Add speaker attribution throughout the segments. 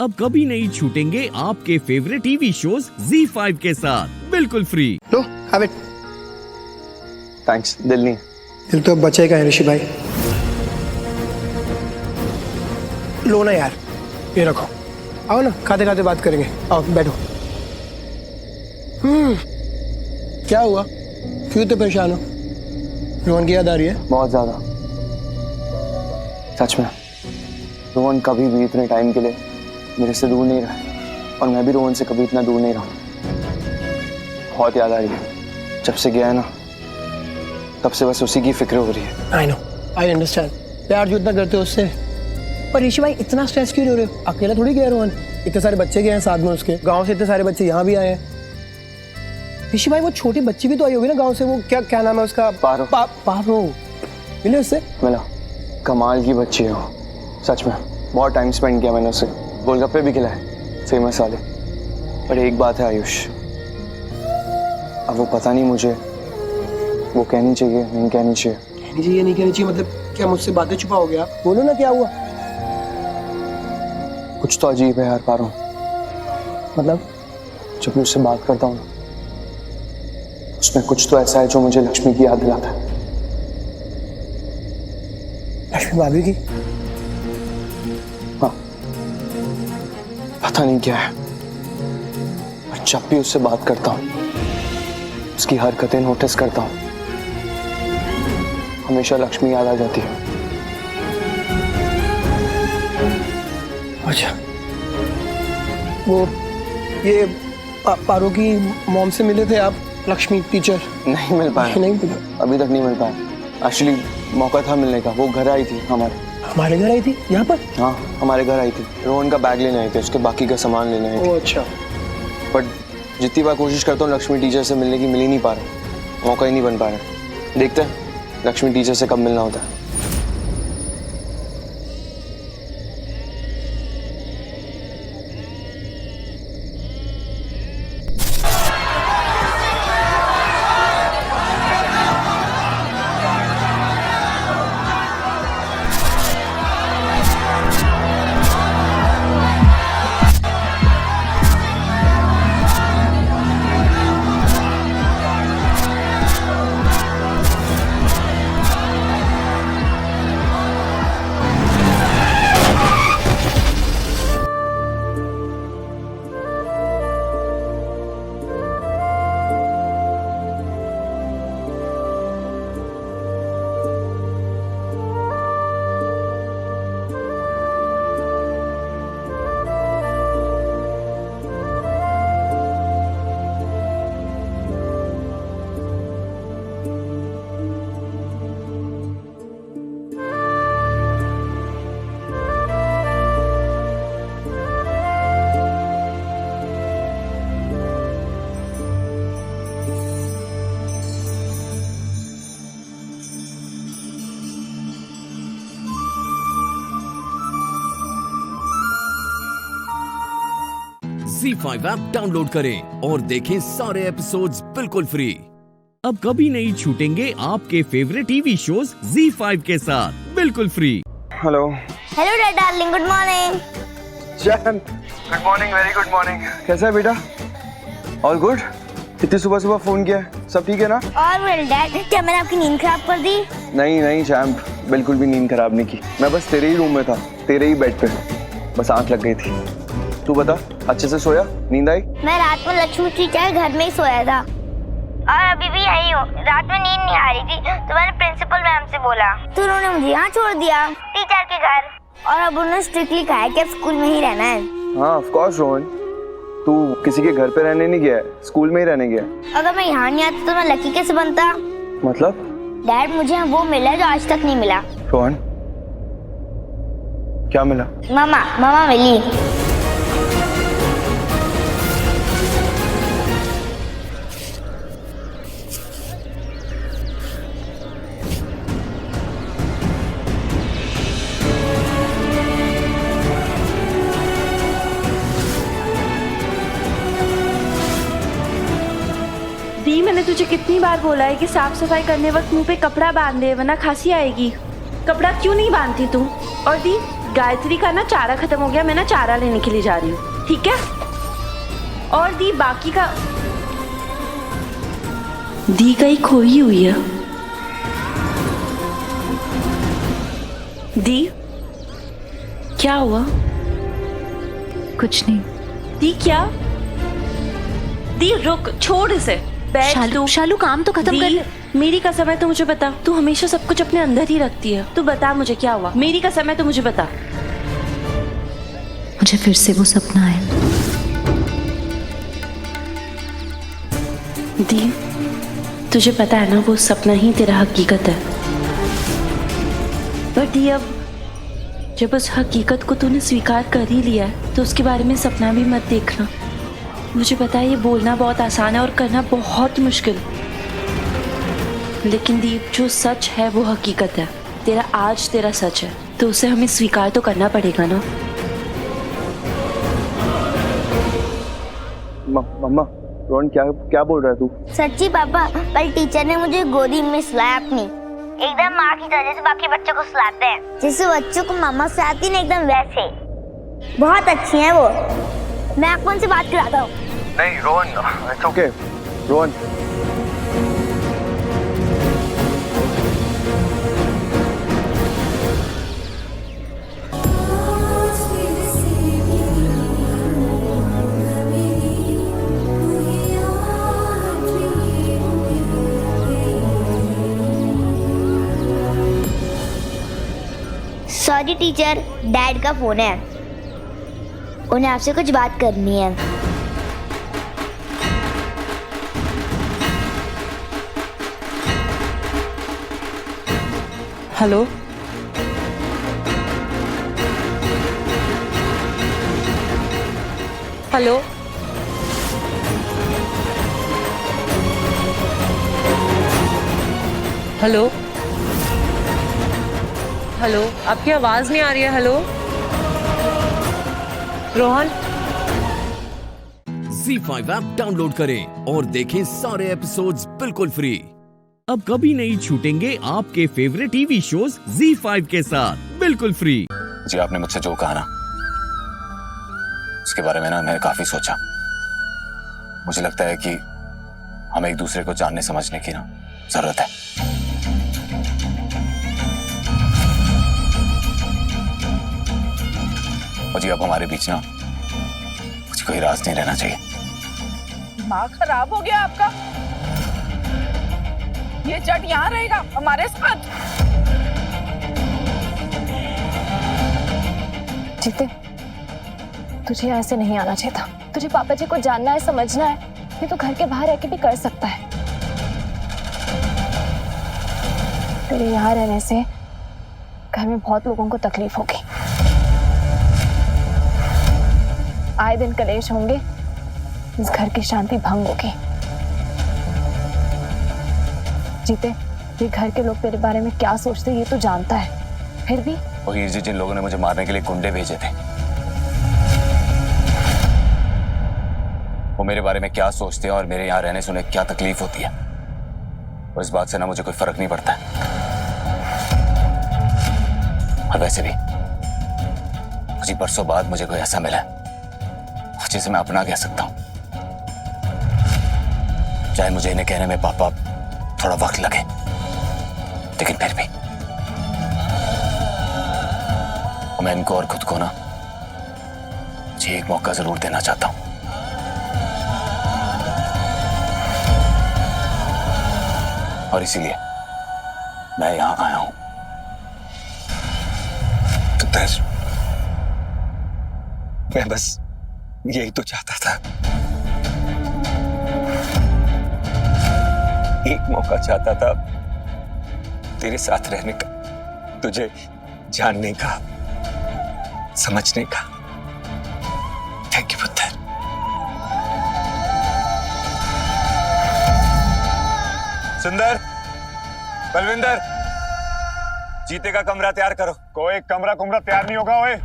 Speaker 1: अब कभी नहीं छूटेंगे आपके फेवरेट टीवी शोज ZEE5 के साथ बिल्कुल free.
Speaker 2: Low have it.
Speaker 3: Thanks, दिल नहीं।
Speaker 2: दिल तो अब बचेगा है ऋषि भाई। लो ना यार, ये रखो। आओ ना, खाते खाते बात करेंगे। आओ बैठो। क्या हुआ, क्यों इतने परेशान हो? रोहन की याद आ रही है?
Speaker 3: बहुत ज्यादा, सच में। रोहन कभी भी इतने टाइम के लिए मेरे से दूर नहीं रहा और मैं भी रोहन से कभी इतना दूर नहीं रहा। बहुत याद आ रही है। जब से गया है ना, तब से बस उसी की फिक्र हो रही है।
Speaker 2: I know, I understand. प्यार जो इतना करते हो उससे। पर ऋषि भाई इतना स्ट्रेस क्यों ले रहे हो? अकेला थोड़ी गया रोहन, इतने सारे बच्चे गए हैं साथ में उसके। गांव से इतने सारे बच्चे यहाँ भी आए हैं। ऋषि भाई वो छोटी बच्ची भी तो आई होगी ना गांव से। वो क्या नाम है उसका?
Speaker 3: पारो।
Speaker 2: पारो मिले उससे?
Speaker 3: मिला। कमाल की बच्ची है वो, सच में। बहुत टाइम स्पेंड किया मैंने उससे। गोलगप्पे भी खिलाए, फेमस वाले। पर एक बात है आयुष, अब वो पता नहीं मुझे वो कहनी चाहिए नहीं कहनी चाहिए।
Speaker 2: कहनी चाहिए नहीं कहनी चाहिए मतलब क्या? मुझसे बातें छुपाओगे आप? बोलो ना क्या हुआ।
Speaker 3: कुछ तो अजीब है यार पारो।
Speaker 2: मतलब
Speaker 3: जब मैं उससे बात करता हूँ ना, उसमें कुछ तो ऐसा है जो मुझे लक्ष्मी की याद दिलाता है।
Speaker 2: लक्ष्मी भाभी की?
Speaker 3: हाँ, पता नहीं क्या है, पर जब भी उससे बात करता हूँ, उसकी हरकतें नोटिस करता हूँ, हमेशा लक्ष्मी याद आ जाती है।
Speaker 2: अच्छा, वो ये पारो की मॉम से मिले थे आप? लक्ष्मी टीचर?
Speaker 3: नहीं मिल पाया।
Speaker 2: नहीं,
Speaker 3: अभी तक नहीं मिल पाया। एक्चुअली मौका था मिलने का। वो घर आई थी
Speaker 2: हमारे घर आई थी यहाँ पर?
Speaker 3: हाँ, हमारे घर आई थी। रोहन का बैग लेने आई थी, उसके बाकी का सामान लेने आई थी।
Speaker 2: ओह अच्छा।
Speaker 3: बट जितनी बार कोशिश करता हूँ लक्ष्मी टीचर से मिलने की, मिल ही नहीं पा रहा। मौका ही नहीं बन पा रहा। देखते हैं लक्ष्मी टीचर से कब मिलना होता है।
Speaker 1: ZEE5 ऐप डाउनलोड करें और देखें सारे एपिसोड्स बिल्कुल फ्री। अब कभी नहीं छूटेंगे आपके फेवरेट टीवी शोज ZEE5 के साथ बिल्कुल free.
Speaker 3: Hello.
Speaker 4: Hello dad darling, good morning.
Speaker 3: Jain, good morning. Very good morning. कैसा है बेटा? All good? इतनी सुबह सुबह फोन किया है, सब ठीक है ना?
Speaker 4: और वेल डैड, क्या मैंने आपकी नींद खराब कर दी?
Speaker 3: नहीं नहीं चैम्प, बिल्कुल भी नींद खराब नहीं की। मैं बस तेरे ही रूम में था, तेरे ही बेड पे, बस आंख लग गई थी। तू बता, अच्छे से सोया? नींद आई?
Speaker 4: मैं रात में लक्ष्मी टीचर घर में ही सोया था और अभी भी यही हूँ। रात में नींद नहीं आ रही थी तो मैंने प्रिंसिपल मैम से बोला तो उन्होंने मुझे यहाँ छोड़ दिया टीचर के घर। और अब उन्होंने स्ट्रिक्टली कहा है कि अब स्कूल में ही रहना है।
Speaker 3: हाँ ऑफ कोर्स रोहन, तू किसी के घर पे रहने नहीं गया है, स्कूल में ही रहने गया है।
Speaker 4: अगर मैं यहाँ नहीं आती तो मैं लकी कैसे बनता?
Speaker 3: मतलब?
Speaker 4: डैड, मुझे यहाँ वो मिला है जो आज तक नहीं मिला।
Speaker 3: रोहन, क्या मिला?
Speaker 4: मामा मिली।
Speaker 5: दी, मैंने तुझे कितनी बार बोला है कि साफ सफाई करने वक्त मुंह पे कपड़ा बांध दे वरना खांसी आएगी। कपड़ा क्यों नहीं बांधती तू? और दी, गायत्री का ना चारा खत्म हो गया, मैं ना चारा लेने के लिए जा रही हूँ, ठीक है? और दी बाकी का दी कहीं खोई हुई है। दी क्या हुआ?
Speaker 6: कुछ नहीं।
Speaker 5: दी क्या? दी रुक, छोड़ इसे, बैठ तू।
Speaker 6: शालू काम तो खत्म कर।
Speaker 5: मेरी कसम है, तो मुझे बता, तू हमेशा सब कुछ अपने अंदर ही रखती है। तू बता मुझे क्या हुआ, मेरी कसम है, तो मुझे बता।
Speaker 6: मुझे फिर से वो सपना है।
Speaker 5: दी तुझे पता है ना, वो सपना ही तेरा हकीकत है। पर दी अब जब उस हकीकत को तूने स्वीकार कर ही लिया है, तो उसके बारे में सपना भी मत देखना। मुझे पता है ये बोलना बहुत आसान है और करना बहुत मुश्किल, लेकिन दीप जो सच है वो हकीकत है। तेरा आज तेरा सच है, तो उसे हमें स्वीकार तो करना पड़ेगा ना।
Speaker 3: मम्मा, रोहन क्या बोल रहा है तू?
Speaker 4: सच्ची पापा, कल टीचर ने मुझे गोदी में सुलाया अपनी, एकदम माँ की तरह से बाकी बच्चों को सुलाते हैं, जैसे बच्चों को मामा सुलाती ना, एकदम वैसे। बहुत अच्छी है वो। मैं आपको उनसे बात कराता हूँ।
Speaker 3: नहीं Rohan, it's okay. Rohan,
Speaker 4: sorry teacher, dad का फोन है, उन्हें आपसे कुछ बात करनी है।
Speaker 5: हेलो, हेलो,
Speaker 7: हेलो, हेलो, आपकी आवाज नहीं आ रही है। Hello Rohan.
Speaker 1: ZEE5 app download करें और देखें सारे एपिसोड्स बिल्कुल फ्री। अब कभी नहीं छूटेंगे आपके फेवरेट टीवी शोज ZEE5 के साथ बिल्कुल फ्री।
Speaker 8: जी आपने मुझसे जो कहा ना, उसके बारे में ना मैंने काफी सोचा। मुझे लगता है कि हमें एक दूसरे को जानने समझने की ना जरूरत है। और जी अब हमारे बीच ना कुछ कोई राज नहीं रहना चाहिए।
Speaker 9: दिमाग खराब हो गया आपका? ये जट यहाँ रहेगा हमारे साथ?
Speaker 10: जीते, तुझे ऐसे नहीं आना चाहिए था। तुझे पापा जी को जानना है, समझना है, ये तो घर के बाहर रह के भी कर सकता है। तेरे यहाँ रहने से घर में बहुत लोगों को तकलीफ होगी, आए दिन कलेश होंगे, इस घर की शांति भंग होगी। जीते, ये घर के लोग तेरे बारे में क्या सोचते ये तो जानता है, फिर भी
Speaker 8: और हीर जी, जिन लोगों ने मुझे मारने के लिए गुंडे भेजे थे, वो मेरे बारे में क्या सोचते हैं और मेरे यहाँ रहने से उन्हें क्या तकलीफ होती है, और इस बात से ना मुझे कोई फर्क नहीं पड़ता है। और वैसे भी कुछ ही परसों बाद मुझे कोई ऐसा मिला जिसे मैं अपना कह सकता हूं, चाहे मुझे इन्हें कहने में पापा थोड़ा वक्त लगे, लेकिन फिर भी मैं इनको और खुद को ना जी एक मौका जरूर देना चाहता हूं। और इसीलिए मैं यहां आया हूं। तो मैं बस यही तो चाहता था, एक मौका चाहता था तेरे साथ रहने का, तुझे जानने का, समझने का। थैंक यू पुत्र। सुंदर, बलविंदर, जीते का कमरा तैयार करो।
Speaker 11: कोई कमरा तैयार नहीं होगा। ओए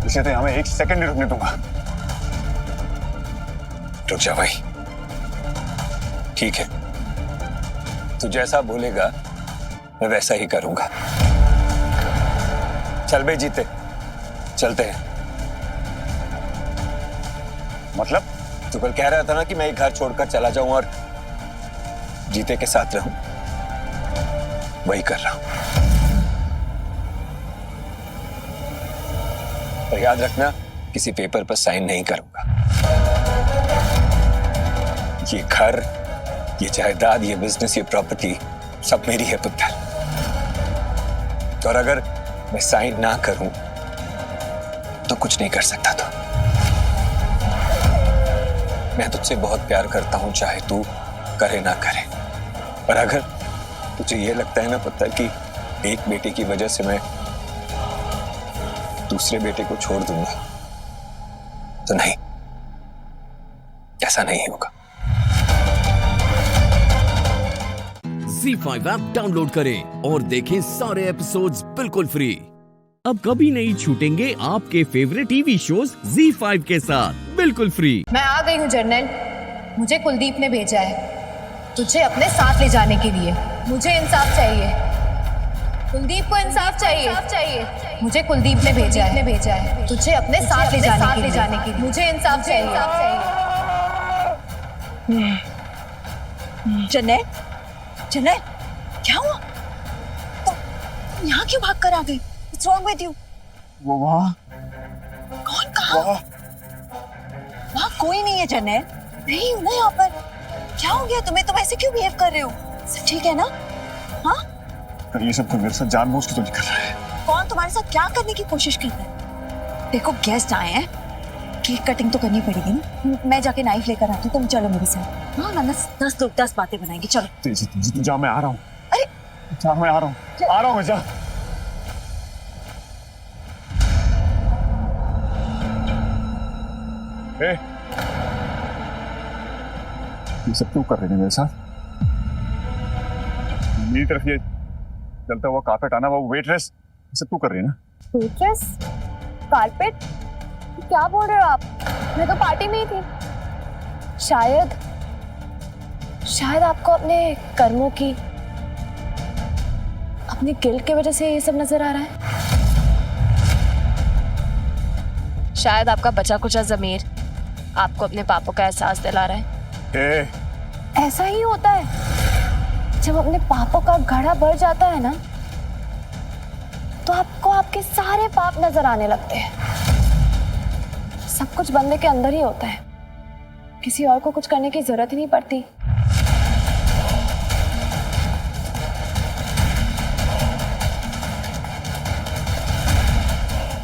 Speaker 11: इसे तो हमें एक सेकंड नहीं रुकने दूंगा।
Speaker 8: रुक जा भाई, ठीक है, तू जैसा बोलेगा मैं वैसा ही करूंगा। चल बे जीते, चलते हैं।
Speaker 11: मतलब?
Speaker 8: तू कल कह रहा था ना कि मैं ये घर छोड़कर चला जाऊं और जीते के साथ रहूं, वही कर रहा हूं। और याद रखना, किसी पेपर पर साइन नहीं करूंगा। ये घर, ये जायदाद, ये बिजनेस, ये प्रॉपर्टी सब मेरी है पुत्र। और अगर मैं साइन ना करूं तो कुछ नहीं कर सकता। तो मैं तुझसे बहुत प्यार करता हूं, चाहे तू करे ना करे। पर अगर तुझे ये लगता है ना पुत्र कि एक बेटे की वजह से मैं दूसरे बेटे को छोड़ दूंगा, तो नहीं, ऐसा नहीं होगा।
Speaker 1: ZEE5 ऐप डाउनलोड करें और देखें सारे एपिसोड्स बिल्कुल फ्री। अब कभी नहीं छूटेंगे आपके फेवरेट टीवी शोज ZEE5 के साथ बिल्कुल फ्री।
Speaker 10: मैं आ गई हूँ जनरल। मुझे कुलदीप ने भेजा है तुझे अपने साथ ले जाने के लिए। मुझे इंसाफ चाहिए, कुलदीप को इंसाफ चाहिए। मुझे कुलदीप ने भेजा है तुझे अपने साथ ले जाने के लिए। मुझे इंसाफ चाहिए।
Speaker 9: जन्नत, जन्नत, क्या हुआ? तुम यहाँ क्यों भाग कर आ गई? What's wrong with you?
Speaker 11: वो वहाँ।
Speaker 9: कौन? कहाँ? वहाँ कोई नहीं है जन्नत। नहीं हूँ ना यहाँ पर। क्या हो गया तुम्हें? तुम ऐसे क्यों बिहेव कर रहे हो? सब ठीक है ना? हाँ?
Speaker 11: ये सब तो मेरे साथ जानबूझ के तो नहीं कर रहा है।
Speaker 9: कौन तुम्हारे साथ क्या करने की कोशिश कर रहा है? देखो गेस्ट आए हैं, केक कटिंग तो करनी पड़ेगी ना। मैं जाके नाइफ लेकर आती हूँ, तुम चलो मेरे साथ। हाँ ना, 10 बातें बनाएंगे, चलो।
Speaker 11: तेजी जा, मैं आ रहा हूँ।
Speaker 9: अरे
Speaker 11: जा, मैं आ रहा हूँ, मैं जा। ये सब क्यों कर रहे हैं मेरे साथ? मेरी तरफ ये चलता हुआ कारपेट आना, वो वेटरेस, ये सब क्यों कर रही है ना?
Speaker 10: वेटरेस? कारपेट? क्या बोल रहे हो आप? मैं तो पार्टी में ही थी। शायद आपको अपने कर्मों की, अपनी गिल्ट की वजह से ये सब नजर आ रहा है। शायद आपका बचा कुचा ज़मीर आपको अपने पापों का एहसास दिला रहा है। ऐसा ही होता है जब अपने पापों का घड़ा भर जाता है ना, तो आपको आपके सारे पाप नजर आने लगते हैं। सब कुछ बंदे के अंदर ही होता है, किसी और को कुछ करने की जरूरत ही नहीं पड़ती।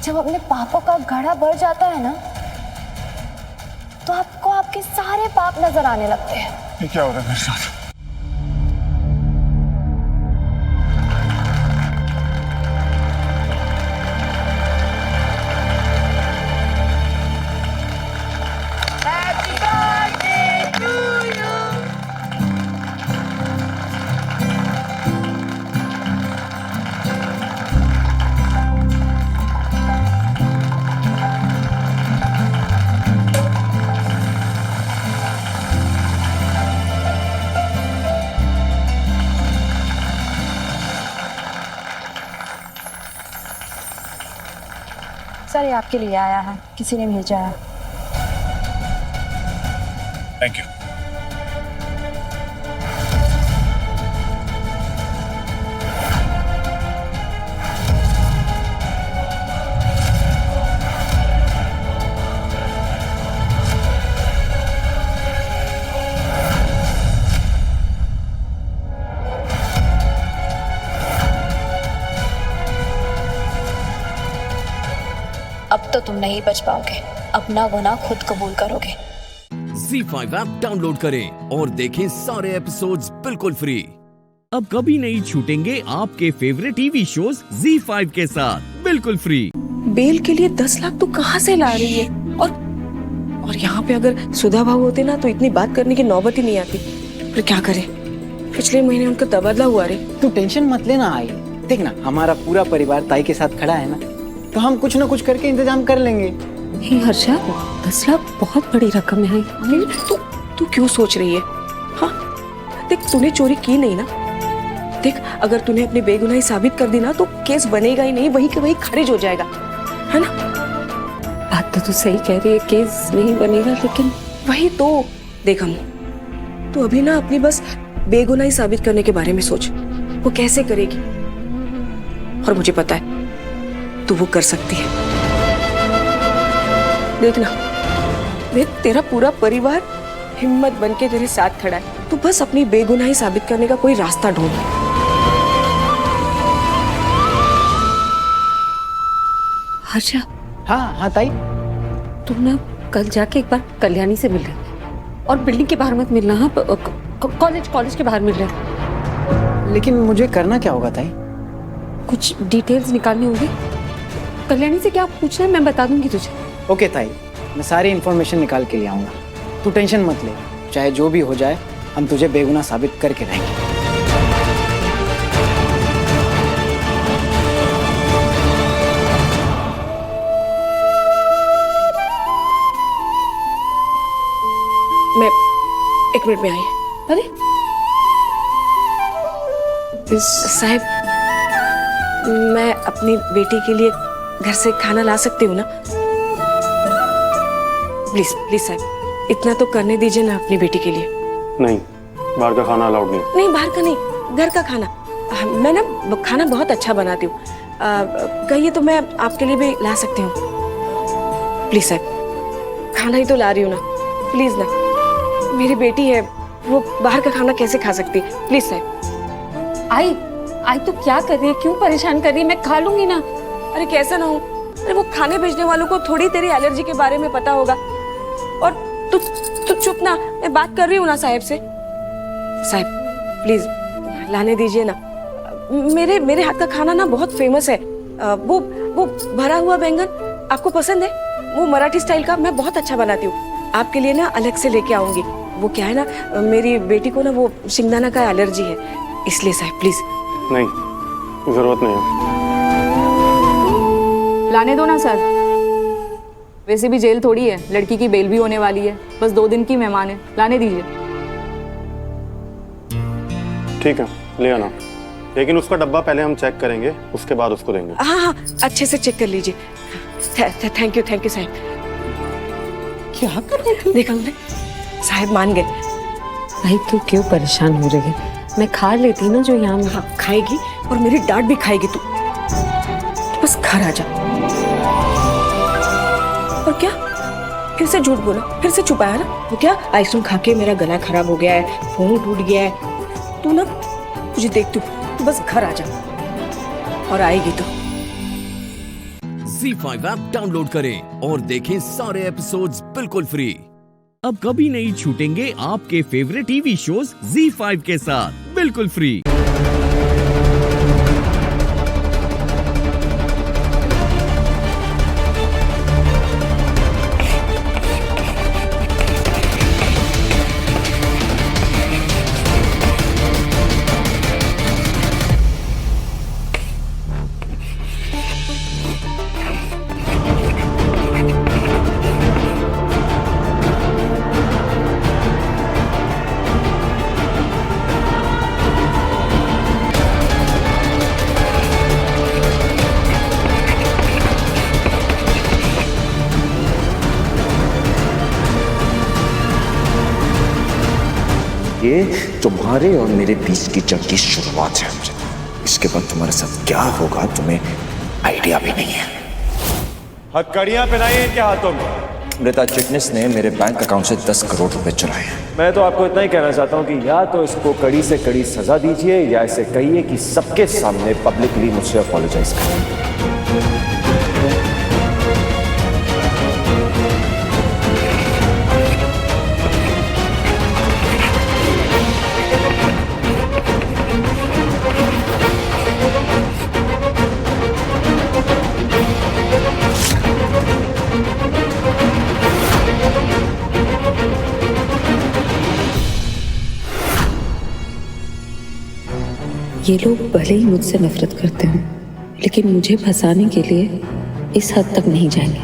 Speaker 10: जब अपने पापों का घड़ा भर जाता है ना, तो आपको आपके सारे पाप नजर आने लगते हैं।
Speaker 11: ये क्या हो रहा है मेरे साथ?
Speaker 10: सर, ये आपके लिए आया है, किसी ने भेजा है।
Speaker 11: Thank you.
Speaker 10: अब तो तुम नहीं बच पाओगे, अपना गुनाह खुद कबूल करोगे।
Speaker 1: ZEE5 ऐप डाउनलोड करें और देखें सारे एपिसोड्स बिल्कुल फ्री। अब कभी नहीं छूटेंगे आपके फेवरेट टीवी शोज ZEE5 के साथ बिल्कुल फ्री।
Speaker 12: बेल के लिए 10 लाख तो कहाँ से ला रही है? और यहाँ पे अगर सुधा भाव होते ना तो इतनी बात करने की नौबत ही नहीं आती। पर क्या करे, पिछले महीने उनका तबादला हुआ रे।
Speaker 13: तू टेंशन मत लेना आई, देख ना हमारा पूरा परिवार ताई के साथ खड़ा है ना, तो हम कुछ ना कुछ करके इंतजाम कर लेंगे।
Speaker 12: हे हर्षा, 10 लाख बहुत बड़ी रकम है। तू क्यों सोच रही है? हाँ देख, तूने चोरी की नहीं ना, देख, अगर तूने अपनी बेगुनाही साबित कर दी ना तो केस बनेगा ही नहीं, वही के वही खारिज हो जाएगा, है ना?
Speaker 14: बात तो तू सही कह रही है, केस नहीं बनेगा, लेकिन
Speaker 12: वही तो देख हम, तू अभी ना अपनी बस बेगुनाही साबित करने के बारे में सोच, वो कैसे करेगी। और मुझे पता है तू वो कर सकती है। देखना, देख तेरा पूरा परिवार हिम्मत बन के तेरे साथ खड़ा है, तू बस अपनी बेगुनाही साबित करने का कोई रास्ता ढूंढ।
Speaker 14: हर्षा।
Speaker 13: हाँ हाँ ताई।
Speaker 14: तुम ना कल जाके एक बार कल्याणी से मिल रहे और बिल्डिंग के बाहर मत मिलना। हाँ, कॉलेज के बाहर मिल रहे।
Speaker 13: लेकिन मुझे करना क्या होगा ताई?
Speaker 14: कुछ डिटेल्स निकालनी होगी। कल्याणी से क्या पूछना है मैं बता दूंगी तुझे।
Speaker 13: ओके ताई, मैं सारी इन्फॉर्मेशन निकाल के ले आऊंगा, तू टेंशन मत ले। चाहे जो भी हो जाए, हम तुझे बेगुनाह साबित करके रहेंगे।
Speaker 12: मैं 1 मिनट में आई। अरे साहब, मैं अपनी बेटी के लिए घर से खाना ला सकती हूँ ना? प्लीज प्लीज साहब, इतना तो करने दीजिए ना अपनी बेटी के लिए।
Speaker 11: नहीं, बाहर का खाना अलाउड नहीं।
Speaker 12: नहीं, बाहर का नहीं, घर का खाना। मैं ना खाना बहुत अच्छा बनाती हूँ, कहिए तो मैं आपके लिए भी ला सकती हूँ। प्लीज साहब, खाना ही तो ला रही हूँ ना, प्लीज ना। मेरी बेटी है, वो बाहर का खाना कैसे खा सकती है? प्लीज साहब।
Speaker 14: आई तो क्या कर रही है, क्यों परेशान कर रही है? मैं खा लूंगी ना।
Speaker 12: अरे कैसा ना हो, अरे वो खाने भेजने वालों को थोड़ी तेरी एलर्जी के बारे में पता होगा। और तू चुप ना, मैं बात कर रही हूँ ना साहब से। साहब प्लीज लाने दीजिए ना, मेरे हाथ का खाना ना बहुत फेमस है। वो भरा हुआ बैंगन आपको पसंद है? वो मराठी स्टाइल का मैं बहुत अच्छा बनाती हूँ, आपके लिए ना अलग से लेके आऊंगी। वो क्या है ना, मेरी बेटी को ना वो शिंगदाना का एलर्जी है, इसलिए साहब प्लीज।
Speaker 11: नहीं, जरूरत नहीं है।
Speaker 10: लाने दो ना सर, वैसे भी जेल थोड़ी है, लड़की की बेल भी होने वाली है, बस 2 दिन की मेहमान है, लाने दीजिए।
Speaker 11: ठीक है, ले आना, लेकिन उसका डब्बा पहले हम चेक करेंगे, उसके बाद उसको देंगे।
Speaker 12: हाँ हाँ, अच्छे से चेक कर लीजिए। थैंक यू साहब।
Speaker 14: क्या कर रहे थे?
Speaker 12: देखा हमने, साहब मान गए।
Speaker 14: भाई तू क्यों परेशान हो रही है? मैं खा लेती ना जो यहाँ।
Speaker 12: हाँ, खाएगी और मेरी डांट भी खाएगी तू। बस घर आ जा। और क्या फिर से झूठ बोला, फिर से छुपाया ना? वो क्या आइसक्रीम खा के मेरा गला खराब हो गया है, फोन टूट गया है। तू ना मुझे देख, तू बस घर आ जा, और आएगी तो।
Speaker 1: ZEE5 ऐप डाउनलोड करें और देखें सारे एपिसोड्स बिल्कुल फ्री। अब कभी नहीं छूटेंगे आपके फेवरेट टीवी शोज ZEE5 के साथ बिल्कुल फ्री।
Speaker 15: ये तुम्हारे और मेरे बीच की जंग की शुरुआत है। इसके बाद तुम्हारे साथ क्या होगा तुम्हें आइडिया भी नहीं है।
Speaker 11: हथकड़ियां पहनाइए इनके हाथों में।
Speaker 15: मृता चिटनिस ने मेरे बैंक अकाउंट से 10 करोड़ रुपए चुराए हैं।
Speaker 16: मैं तो आपको इतना ही कहना चाहता हूँ कि या तो इसको कड़ी से कड़ी सजा दीजिए या इसे कहिए कि सबके सामने पब्लिकली मुझसे अपॉलोजाइज करें।
Speaker 14: ये लोग भले ही मुझसे नफरत करते हैं, लेकिन मुझे फंसाने के लिए इस हद तक नहीं जाएंगे।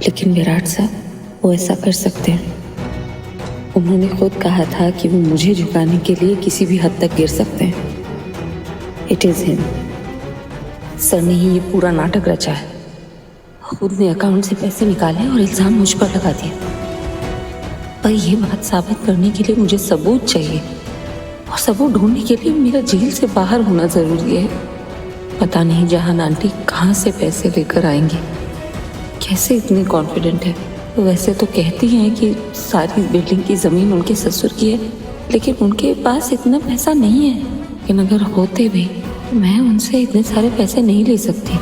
Speaker 14: लेकिन विराट साहब वो ऐसा कर सकते हैं। उन्होंने खुद कहा था कि वो मुझे झुकाने के लिए किसी भी हद तक गिर सकते हैं। It is him. सर ने ही ये पूरा नाटक रचा है। खुद ने अकाउंट से पैसे निकाले और इल्जाम मुझ पर लगा दिया। पर ये बात साबित करने के लिए मुझे सबूत चाहिए, और सबूत ढूंढने के लिए मेरा जेल से बाहर होना जरूरी है। पता नहीं जहान आंटी कहाँ से पैसे लेकर आएंगी, कैसे इतनी कॉन्फिडेंट है। वैसे तो कहती हैं कि सारी बिल्डिंग की जमीन उनके ससुर की है, लेकिन उनके पास इतना पैसा नहीं है। लेकिन अगर होते भी तो मैं उनसे इतने सारे पैसे नहीं ले सकती।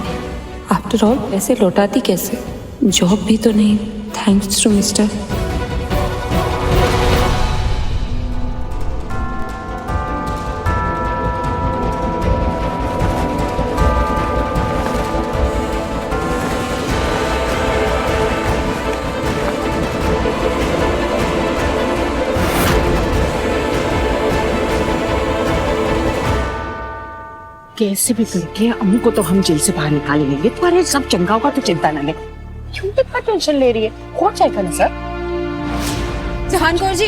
Speaker 14: आफ्टर ऑल पैसे लौटाती कैसे? जॉब भी तो नहीं। Thanks to mister.
Speaker 17: कैसे भी करके अम्मू को तो हम जेल से बाहर निकाल लेंगे। तुम्हारे सब चंगा होगा तो चिंता न ले। क्यों इतना टेंशन ले रही है? हो जाएगा ना सर।
Speaker 12: जहान कौर जी,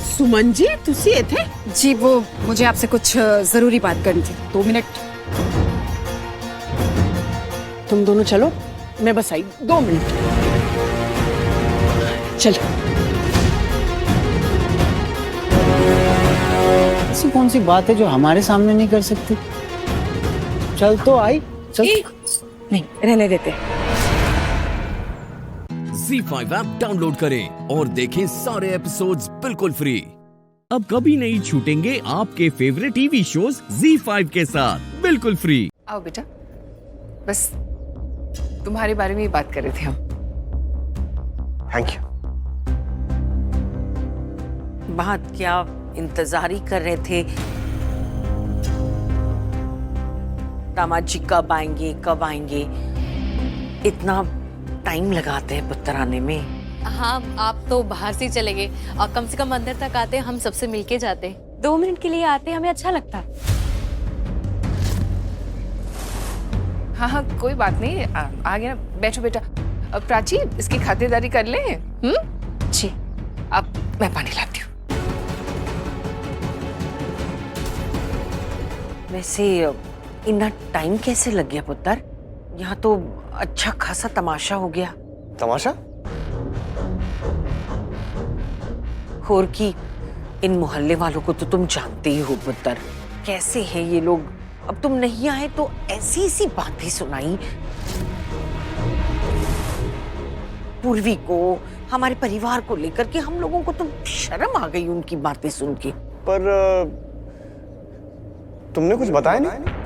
Speaker 17: सुमन जी तुसी इथे?
Speaker 12: जी वो मुझे आपसे कुछ जरूरी बात करनी थी। 2 मिनट।
Speaker 17: तुम दोनों चलो, मैं बस आई 2 मिनट। चलो।
Speaker 13: ऐसी कौन सी बात है जो हमारे सामने नहीं कर सकती? चल तो आई। चल।
Speaker 12: नहीं रहने देते।
Speaker 1: ZEE5 ऐप डाउनलोड करें और देखें सारे एपिसोड्स बिल्कुल फ्री। अब कभी नहीं छूटेंगे आपके फेवरेट टीवी शोज ZEE5 के साथ बिल्कुल फ्री।
Speaker 18: आओ बेटा, बस तुम्हारे बारे में ही बात कर रहे थे हम।
Speaker 3: Thank you.
Speaker 17: बात क्या, इंतजार ही कर रहे थे। दामाद जी कब आएंगे। इतना टाइम लगाते हैं पुत्र आने में।
Speaker 10: हाँ, आप तो बाहर से ही चले गए और कम से कम अंदर तक आते हम सबसे मिलके जाते। 2 मिनट के लिए आते हमें अच्छा लगता है।
Speaker 18: हाँ हाँ कोई बात नहीं, आ गया। बैठो बेटा। प्राची, इसकी खातिरदारी कर ले। जी। अब मैं पानी लाती हूँ।
Speaker 17: वैसे इतना टाइम कैसे लग गया पुत्र? यहाँ तो अच्छा खासा तमाशा हो गया।
Speaker 3: तमाशा?
Speaker 17: और की इन मोहल्ले वालों को तो तुम जानते ही हो पुत्र, कैसे हैं ये लोग। अब तुम नहीं आए तो ऐसी ऐसी बातें सुनाई। पूर्वी को, हमारे परिवार को लेकर के हम लोगों को तो शर्म आ गई उनकी बातें सुन के।
Speaker 3: पर तुमने कुछ बताया नहीं?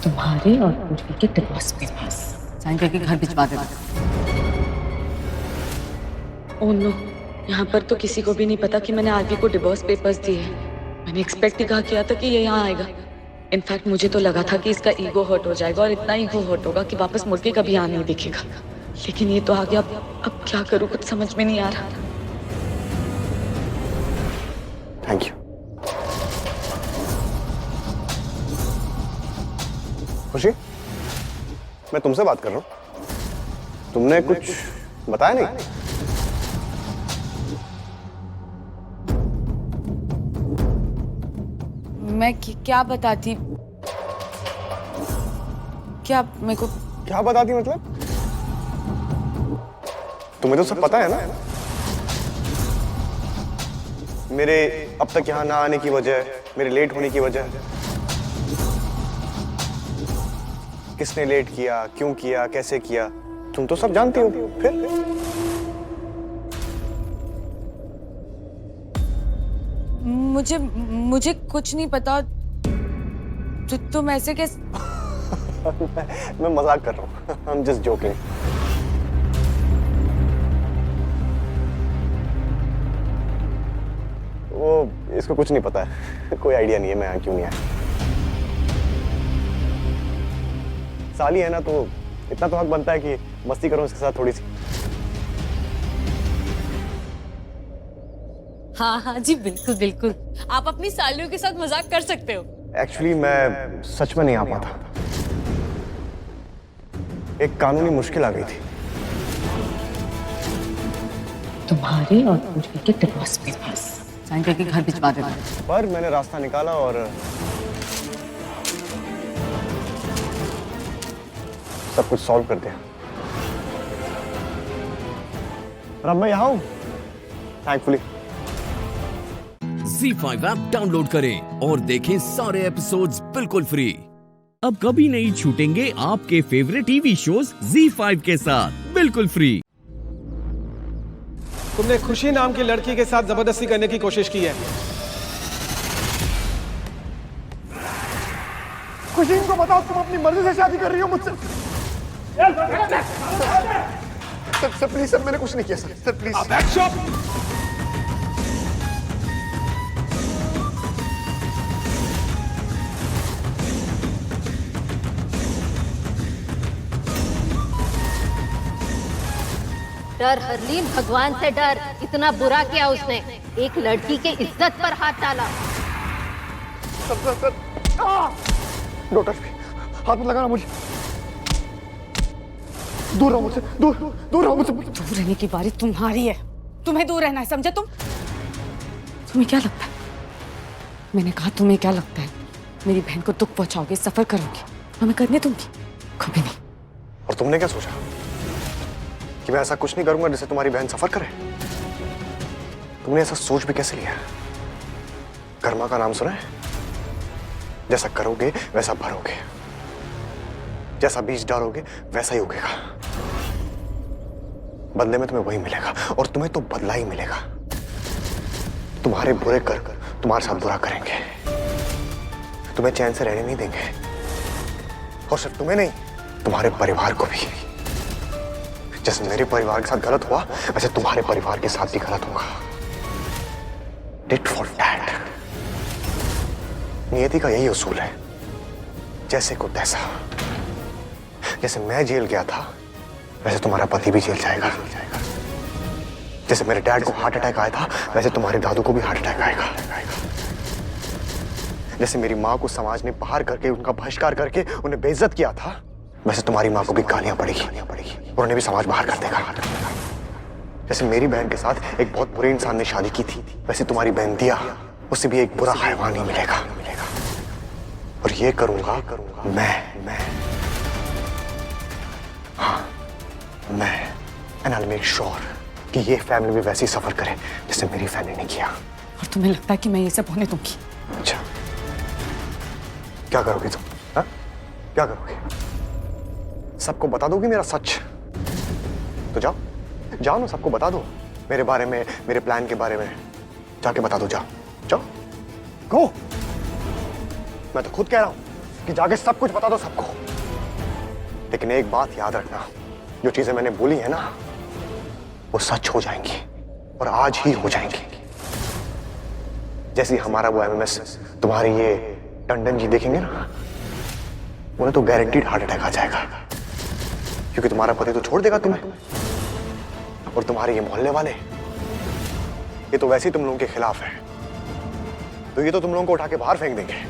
Speaker 17: तुम्हारे और पूर्वी के डिवोर्स पेपर्स साइन करके घर भिजवा देना।
Speaker 5: ओह नो, यहाँ पर तो किसी को भी नहीं पता कि मैंने आरवी को डिवोर्स पेपर्स दिए हैं। मैंने एक्सपेक्ट ही कहा किया था कि ये यहाँ आएगा। इनफैक्ट मुझे तो लगा था कि इसका ईगो हर्ट हो जाएगा और इतना ईगो हर्ट होगा कि वापस मुड़ के कभी यहाँ नहीं दिखेगा। लेकिन ये तो आ गया। अब क्या करूँ, कुछ समझ में नहीं आ रहा।
Speaker 3: Thank you. खुशी, मैं तुमसे बात कर रहा हूँ। तुमने कुछ बताया नहीं?
Speaker 10: मैं क्या बताती? क्या मेरे को
Speaker 3: क्या बताती मतलब? तुम्हें तो सब पता है ना? मेरे अब तक यहाँ ना आने की वजह, मेरे लेट होने की वजह, किसने लेट किया, क्यों किया, कैसे किया, तुम तो सब जानती हो। फिर
Speaker 10: मुझे कुछ नहीं पता। तुम ऐसे कैसे?
Speaker 3: मैं मजाक कर रहा हूँ। I'm just joking. वो इसको कुछ नहीं पता है। कोई आइडिया नहीं है मैं यहाँ क्यों नहीं आया। साली है ना, तो इतना तो हक बनता है कि मस्ती करो इसके साथ थोड़ी सी।
Speaker 10: हाँ जी, बिल्कुल बिल्कुल। आप अपनी सालियों के साथ मजाक कर सकते हो।
Speaker 3: एक्चुअली मैं सच में नहीं आ पाता। एक कानूनी मुश्किल आ गई थी।
Speaker 17: तुम्हारे और पूर्वी के डिवोर्स पेपर्स
Speaker 5: साइंटिफिक के घर भिजवा देना।
Speaker 11: पर मैंने रास्ता निकाला और सब कुछ सॉल्व कर दिया। और अब मैं यहाँ हूँ, थैंकफुली।
Speaker 1: ZEE5 ऐप डाउनलोड करें और देखें सारे एपिसोड्स बिल्कुल फ्री। अब कभी नहीं छूटेंगे आपके फेवरेट टीवी शोज ZEE5 के साथ बिल्कुल फ्री।
Speaker 19: तुमने खुशी नाम की लड़की के साथ जबरदस्ती करने की कोशिश की है।
Speaker 11: खुशी को बताओ तुम अपनी मर्जी से शादी कर रही हो मुझसे। सर प्लीज सर, मैंने कुछ नहीं किया सर प्लीज।
Speaker 14: डर हरलीन, भगवान से डर। इतना बुरा किया उसने, एक लड़की के इज्जत पर हाथ डाला।
Speaker 11: सर डॉक्टर हाथ मत लगाना मुझे, दूर रहो मुझसे, दूर रहो मुझसे।
Speaker 5: दूर रहने की बारी तुम्हारी है, तुम्हें दूर रहना है, समझे तुम? तुम्हें क्या लगता है, मैंने कहा तुम्हें क्या लगता है, मेरी बहन को दुख पहुंचाओगे, सफर करोगे, हमें करने दूंगी? कभी नहीं।
Speaker 11: और तुमने क्या सोचा कि मैं ऐसा कुछ नहीं करूंगा जिससे तुम्हारी बहन सफर करे? तुमने ऐसा सोच भी कैसे लिया? कर्मा का नाम सुना है? जैसा करोगे वैसा भरोगे, जैसा बीज डालोगे वैसा ही उगेगा। बदले में तुम्हें वही मिलेगा, और तुम्हें तो बदला ही मिलेगा। तुम्हारे बुरे कर तुम्हारे साथ बुरा करेंगे, तुम्हें चैन से रहने नहीं देंगे, और सिर्फ तुम्हें नहीं, तुम्हारे परिवार को भी। जैसे मेरे परिवार के साथ गलत हुआ, वैसे तुम्हारे परिवार के साथ भी गलत होगा। Tit for tat. नियति का यही उसूल है, जैसे को तैसा। जैसे मैं जेल गया था, वैसे तुम्हारा पति भी जेल जाएगा। जैसे मेरे डैड को हार्ट अटैक आया था, वैसे तुम्हारे दादू को भी हार्ट अटैक आएगा। जैसे मेरी माँ को समाज ने बाहर करके, उनका बहिष्कार करके उन्हें बेइज्जत किया था, वैसे तुम्हारी माँ को भी गालियां पड़ेगी और उन्हें भी समाज बाहर कर देगा। जैसे मेरी बहन के साथ एक बहुत बुरे इंसान ने शादी की थी, वैसे तुम्हारी बहन दिया, उसे भी एक बुरा हैवान ही मिलेगा। और ये करूंगा मैं and I will make sure कि ये फैमिली भी वैसे ही सफर करे जैसे मेरी फैमिली ने किया।
Speaker 5: और तुम्हें लगता है कि मैं ये सब होने दूंगी?
Speaker 11: अच्छा, क्या करोगी तुम? हा? क्या करोगी? सबको बता दोगी मेरा सच? तो जाओ ना, सबको बता दो मेरे बारे में, मेरे प्लान के बारे में। जाके बता दो, जाओ गो। मैं तो खुद कह रहा हूं कि जाके सब कुछ बता दो सबको। लेकिन एक बात याद रखना, जो चीजें मैंने बोली है ना, वो सच हो जाएंगी, और आज ही हो जाएंगी। जैसे हमारा वो MMS तुम्हारी ये टंडन जी देखेंगे ना, उन्हें तो गारंटीड हार्ट अटैक आ जाएगा, क्योंकि तुम्हारा पति तो छोड़ देगा तुम्हें। और तुम्हारे ये मोहल्ले वाले, ये तो वैसे ही तुम लोगों के खिलाफ है, तो ये तो तुम लोगों को उठा के बाहर फेंक देंगे।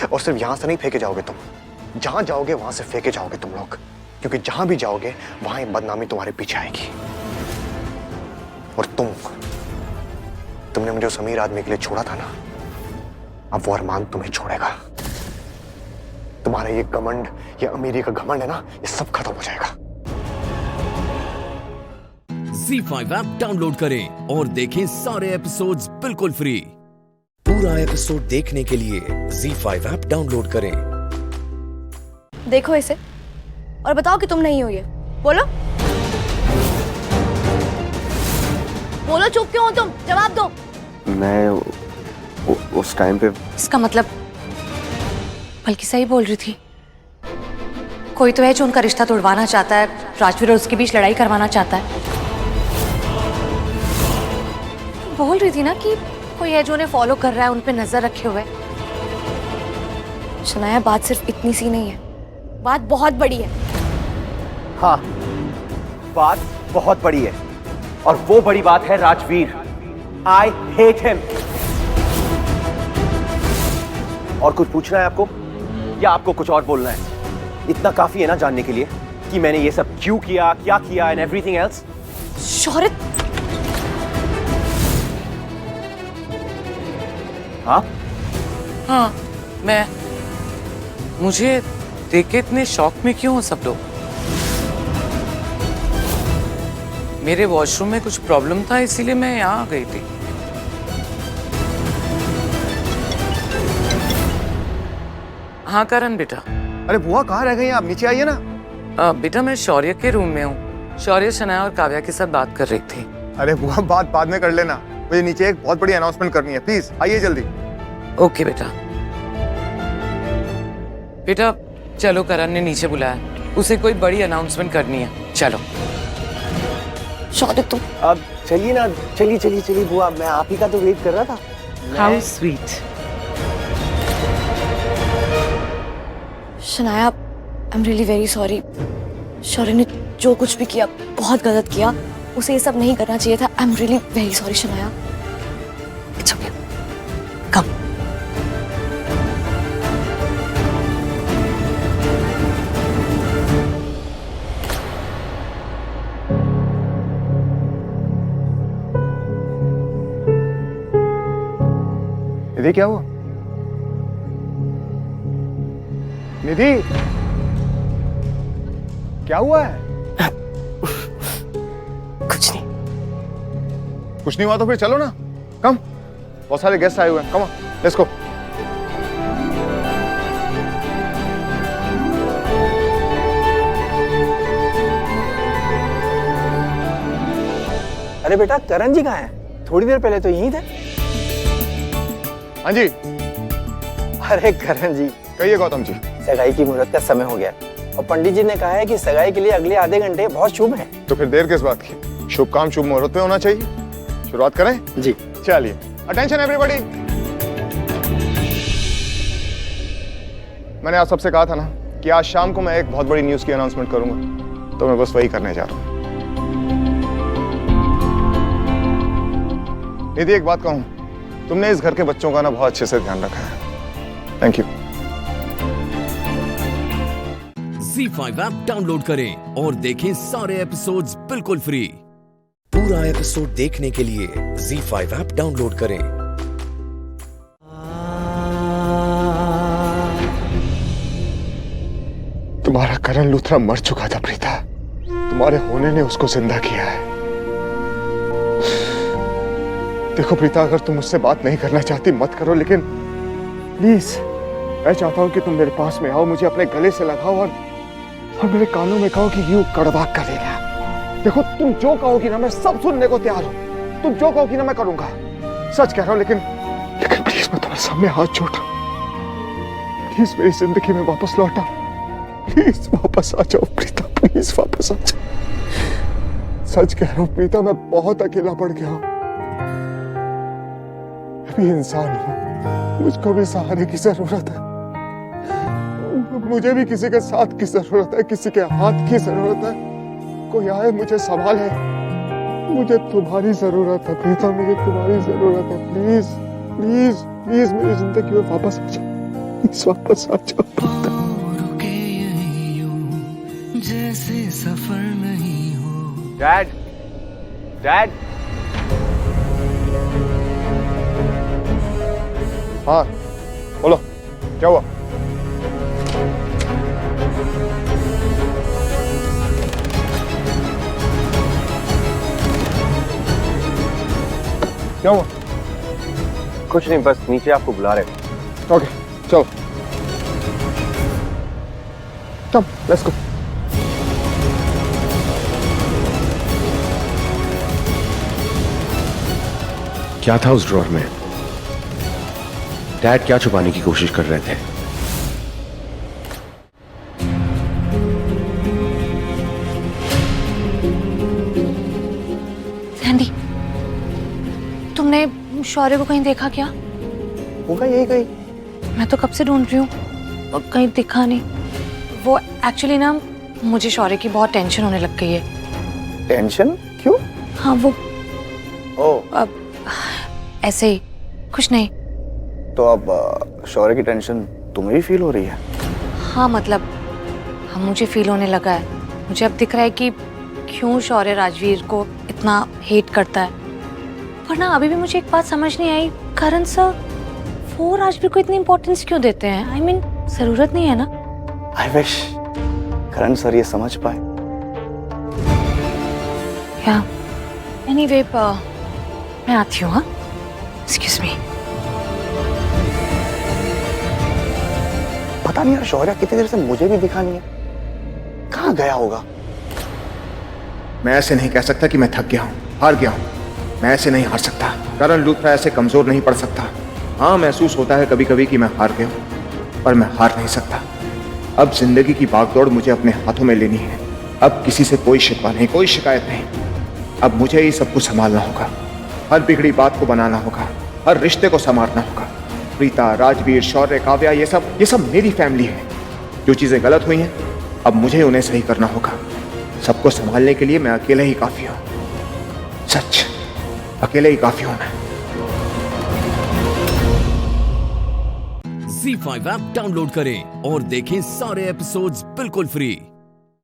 Speaker 11: और सिर्फ यहां से नहीं फेंके जाओगे तुम, जहां जाओगे वहां से फेंके जाओगे तुम लोग, क्योंकि जहां भी जाओगे वहां ये बदनामी तुम्हारे पीछे आएगी। और तुमने मुझे उस अमीर आदमी के लिए छोड़ा था ना, अब वो अरमान तुम्हें छोड़ेगा। तुम्हारा ये घमंड, ये अमीरी का घमंड है ना, ये सब खत्म हो जाएगा।
Speaker 1: ZEE5 ऐप डाउनलोड करें और देखें सारे एपिसोड्स बिल्कुल फ्री।
Speaker 15: पूरा एपिसोड देखने के लिए ZEE5 ऐप डाउनलोड करें।
Speaker 12: देखो इसे और बताओ कि तुम नहीं हो ये। बोलो चुप क्यों हो तुम? जवाब दो।
Speaker 11: मैं उस टाइम पे,
Speaker 5: इसका मतलब बल्कि सही बोल रही थी। कोई तो है जो उनका रिश्ता तोड़वाना चाहता है, राजवीर और उसके बीच लड़ाई करवाना चाहता है। बोल रही थी ना कि कोई है जो उन्हें फॉलो कर रहा है, उन पे नजर रखे हुए।
Speaker 12: शनाया, बात सिर्फ इतनी सी नहीं है, बात बहुत बड़ी है।
Speaker 16: हाँ, बात बहुत बड़ी है, और वो बड़ी बात है राजवीर। I hate him. और कुछ पूछना है आपको, या आपको कुछ और बोलना है? इतना काफी है ना जानने के लिए कि मैंने ये सब क्यों किया, क्या किया, एंड एवरीथिंग एल्स।
Speaker 12: शौहरत,
Speaker 17: हाँ हाँ, मुझे देख के इतने शॉक में क्यों हो सब लोग? मेरे वॉशरूम में कुछ प्रॉब्लम था इसीलिए मैं यहाँ आ गई थी। हाँ करण बेटा।
Speaker 11: अरे बुआ कहाँ रह गई आप? नीचे आइए ना।
Speaker 17: बेटा मैं शौर्य के रूम में हूँ। शौर्य, शनाया और काव्या के साथ बात कर रही थी।
Speaker 11: अरे बुआ बात बाद में कर लेना, मुझे नीचे एक बहुत बड़ी अनाउंसमेंट करनी है, प्लीज आइए जल्दी।
Speaker 17: ओके बेटा। बेटा चलो, करण ने नीचे बुलाया, उसे कोई बड़ी अनाउंसमेंट करनी है, चलो।
Speaker 10: शौर्य तुम
Speaker 2: अब चलिए ना, चलिए चलिए चलिए बुआ, मैं आप ही का तो वेट कर रहा था।
Speaker 17: How sweet.
Speaker 10: Shanaya, I am really very sorry. Shaurya ने जो कुछ भी किया बहुत गलत किया, उसे ये सब नहीं करना चाहिए था। I am really very sorry Shanaya. It's okay, come.
Speaker 11: Nidhi क्या हुआ? निधि क्या हुआ है?
Speaker 10: कुछ नहीं।
Speaker 11: कुछ नहीं हुआ तो फिर चलो ना, कम। बहुत सारे गेस्ट आए हुए हैं, कम ऑन, लेट्स गो।
Speaker 2: अरे बेटा, करण जी कहाँ हैं? थोड़ी देर पहले तो यहीं थे।
Speaker 11: हाँ जी।
Speaker 2: अरे करण जी,
Speaker 11: कहिए गौतम जी।
Speaker 2: सगाई की मुहूर्त का समय हो गया और पंडित जी ने कहा है कि सगाई के लिए अगले आधे घंटे बहुत शुभ है।
Speaker 11: तो फिर देर किस बात की? शुभ काम शुभ मुहूर्त पे होना चाहिए। शुरुआत करें?
Speaker 2: जी
Speaker 11: चलिए, अटेंशन एवरीबॉडी। मैंने आप सबसे कहा था ना कि आज शाम को मैं एक बहुत बड़ी न्यूज की अनाउंसमेंट करूंगा, तो मैं बस वही करने जा रहा हूं। निधि एक बात कहूं, तुमने इस घर के बच्चों का ना बहुत अच्छे से ध्यान रखा है, thank you.
Speaker 1: ZEE5 app download करें और देखें सारे एपिसोड्स बिल्कुल फ्री।
Speaker 15: पूरा एपिसोड देखने के लिए ZEE5 ऐप डाउनलोड करें।
Speaker 11: तुम्हारा करण लूथरा मर चुका था प्रीता, तुम्हारे होने ने उसको जिंदा किया है। देखो प्रीता, अगर तुम मुझसे बात नहीं करना चाहती मत करो, लेकिन प्लीज मैं चाहता हूं कि तुम मेरे पास में आओ, मुझे अपने गले से लगाओ और मेरे कानों में कहो कि यू कड़वा करेगा। देखो तुम जो कहोगी ना मैं सब सुनने को तैयार हूं, तुम जो कहोगी ना मैं करूंगा। सच कह रहा हूं, लेकिन प्लीज मैं तुम्हारे सामने हाथ जोड़ रहा हूं, प्लीज मेरी जिंदगी में वापस लौटा, प्लीज वापस आ जाओ प्रीता, प्लीज वापस आ जाओ। सच कह रहा हूं प्रीता, मैं बहुत अकेला पड़ गया हूं। मैं भी इंसान हूं, मुझको भी सहारे की जरूरत है, मुझे भी किसी के साथ की जरूरत है, किसी के हाथ की जरूरत है, कोई आए मुझे संभाले। मुझे तुम्हारी जरूरत है प्रीता, मुझे तुम्हारी जरूरत है। प्लीज प्लीज प्लीज मेरी जिंदगी में वापस आ जाओ, प्लीज वापस आ जाओ प्रीता।
Speaker 20: जैसे सफर नहीं हो।
Speaker 16: Dad, dad.
Speaker 11: हाँ बोलो, क्या हुआ? क्या हुआ?
Speaker 16: कुछ नहीं, बस नीचे आपको बुला रहे।
Speaker 11: ओके चलो, कम लेट्स गो।
Speaker 16: क्या था उस ड्रॉर में? डैड क्या छुपाने की कोशिश कर रहे थे?
Speaker 10: सैंडी, तुमने शौर्य को कहीं देखा क्या?
Speaker 2: होगा यही कहीं।
Speaker 10: मैं तो कब से ढूंढ रही हूँ और कहीं दिखा नहीं। वो एक्चुअली ना, मुझे शौर्य की बहुत टेंशन होने लग गई है।
Speaker 2: टेंशन क्यों?
Speaker 10: हाँ वो
Speaker 2: अब
Speaker 10: ऐसे ही, कुछ नहीं।
Speaker 2: तो अब शौर्य की टेंशन तुम्हें भी फील हो रही है?
Speaker 10: हाँ मतलब मुझे फील होने लगा है। मुझे अब दिख रहा है कि क्यों शौर्य राजवीर को इतना हेट करता है। वरना अभी भी मुझे एक बात समझ नहीं आई, करण सर वो राजवीर को इतनी इम्पोर्टेंस क्यों देते हैं? I mean, जरूरत नहीं है ना?
Speaker 3: आई विश करण सर ये समझ पाए।
Speaker 10: या एनीवे मैं आती हूँ। हाँ, एक्सक्यूज मी।
Speaker 11: पता नहीं यार शौर्य कितनी देर से मुझे भी दिखा नहीं है, कहाँ गया होगा?
Speaker 15: मैं ऐसे नहीं कह सकता कि मैं थक गया हूँ, हार गया हूँ। मैं ऐसे नहीं हार सकता। करण लूथरा ऐसे कमजोर नहीं पड़ सकता। हाँ, महसूस होता है कभी कभी कि मैं हार गया हूँ, पर मैं हार नहीं सकता। अब जिंदगी की भागदौड़ मुझे अपने हाथों में लेनी है। अब किसी से कोई शिकवा नहीं, कोई शिकायत नहीं। अब मुझे ही सब कुछ संभालना होगा। हर बिगड़ी बात को बनाना होगा, हर रिश्ते को संवारना होगा। प्रीता, राजवीर, शौर्य, काव्या, ये सब मेरी फैमिली है। जो चीजें गलत हुई हैं अब मुझे उन्हें सही करना होगा। सबको संभालने के लिए मैं अकेले ही काफी हूँ। सच, अकेले ही काफी हूँ मैं।
Speaker 1: ZEE5 ऐप डाउनलोड करें और देखें सारे एपिसोड्स बिल्कुल फ्री।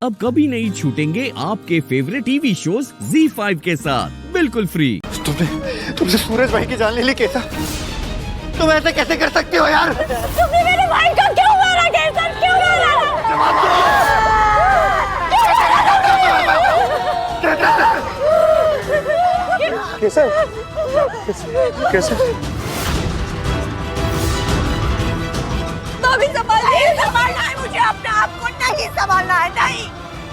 Speaker 1: अब कभी नहीं छूटेंगे आपके फेवरेट टीवी शोज ZEE5 के साथ बिल्कुल फ्री।
Speaker 11: तुमसे सूरज भाई की जान ले ली कैसा? तुम ऐसे कैसे कर सकते हो यार?
Speaker 4: तुमने मेरे भाई को क्यों मारा? कैसा क्यों
Speaker 11: कैसे कैसे?
Speaker 9: तो भी संभालना है मुझे, अपने आप को नहीं संभालना है। नहीं,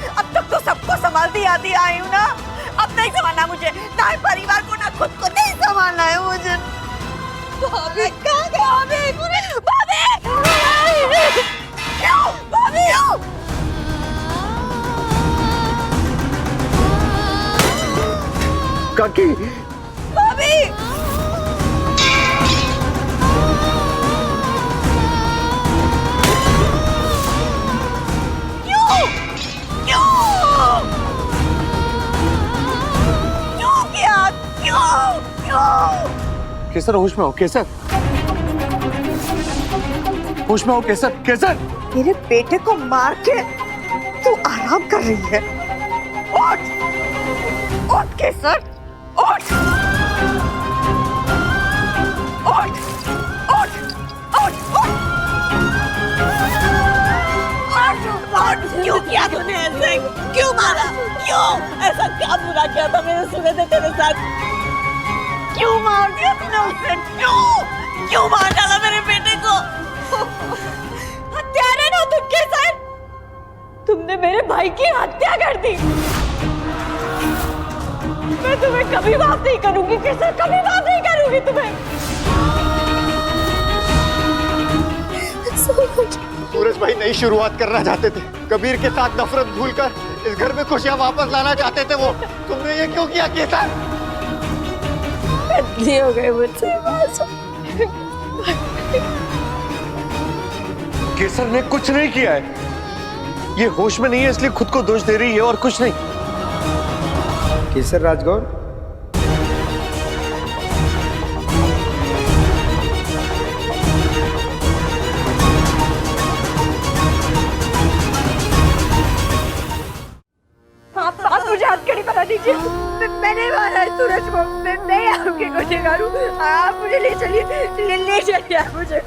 Speaker 9: अब तक तो सबको संभालती आती आई हूँ ना, अब नहीं संभालना मुझे, ना परिवार को ना खुद को नहीं संभालना है मुझे। भाभी कहाँ गए? भाभी क्यों? भाभी
Speaker 11: काकी,
Speaker 9: भाभी
Speaker 11: केसर होश में हो, केसर होश में हो, केसर केसर।
Speaker 9: मेरे बेटे को मार के तू आराम कर रही है? उठ उठ केसर, उठ उठ उठ उठ उठ। क्यों किया तूने ऐसे? क्यों मारा? क्यों? ऐसा क्या बुरा किया था मैंने सुने थे तेरे साथ? क्यों मार दिया तूने उसे? क्यों मार डाला मेरे बेटे को? हत्यारे ना तुम केसर, तुमने मेरे भाई की हत्या कर दी। मैं तुम्हें कभी माफ नहीं करूंगी केसर, कभी माफ नहीं करूंगी तुम्हें।
Speaker 11: सूरज भाई नई शुरुआत करना चाहते थे, कबीर के साथ नफरत भूलकर इस घर में खुशियां वापस लाना चाहते थे वो। तुमने ये क्यों किया केसर?
Speaker 9: बदली हो गए मुझसे।
Speaker 11: केसर ने कुछ नहीं किया है, ये होश में नहीं है इसलिए खुद को दोष दे रही है और कुछ नहीं।
Speaker 19: केसर राजगौर,
Speaker 9: आप मुझे हथकड़ी बता दीजिए। मैंने मारा है सूरज को, मैं आपकी गुनहगार हूँ। आप मुझे ले चलिए, ले चलिए आप मुझे।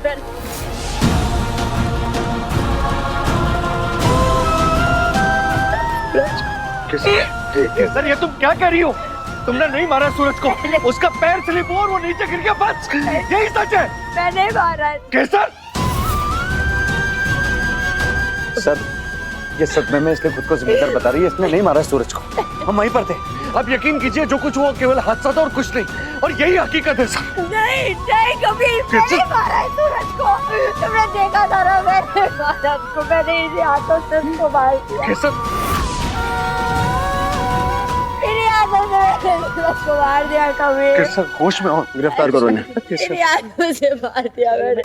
Speaker 11: केसर ये तुम क्या कह रही हो? तुमने नहीं मारा सूरज को, उसका पैर स्लिप हुआ और वो नीचे गिर गया, बस यही सच है।
Speaker 9: मैंने मारा है
Speaker 11: केसर। सर ये सदमे में इसलिए खुद को जिम्मेदार बता रही है, इसने नहीं मारा सूरज को, हम वहीं पर थे। अब यकीन कीजिए जो कुछ हुआ केवल हादसा था और कुछ नहीं, और यही हकीकत है सर।
Speaker 9: नहीं कभी मैंने मारा है सूरज को, तुमने देखा था ना, मैंने मारा उसको, मैंने इसी हाथों से उसको मार दिया।
Speaker 11: केसर
Speaker 9: मेरे हाथों से मैंने सूरज को मार दिया। कभी
Speaker 11: केसर होश में हो, गिरफ्तार करो इन्हें।
Speaker 9: मेरे हाथों से मार दिया मैंने।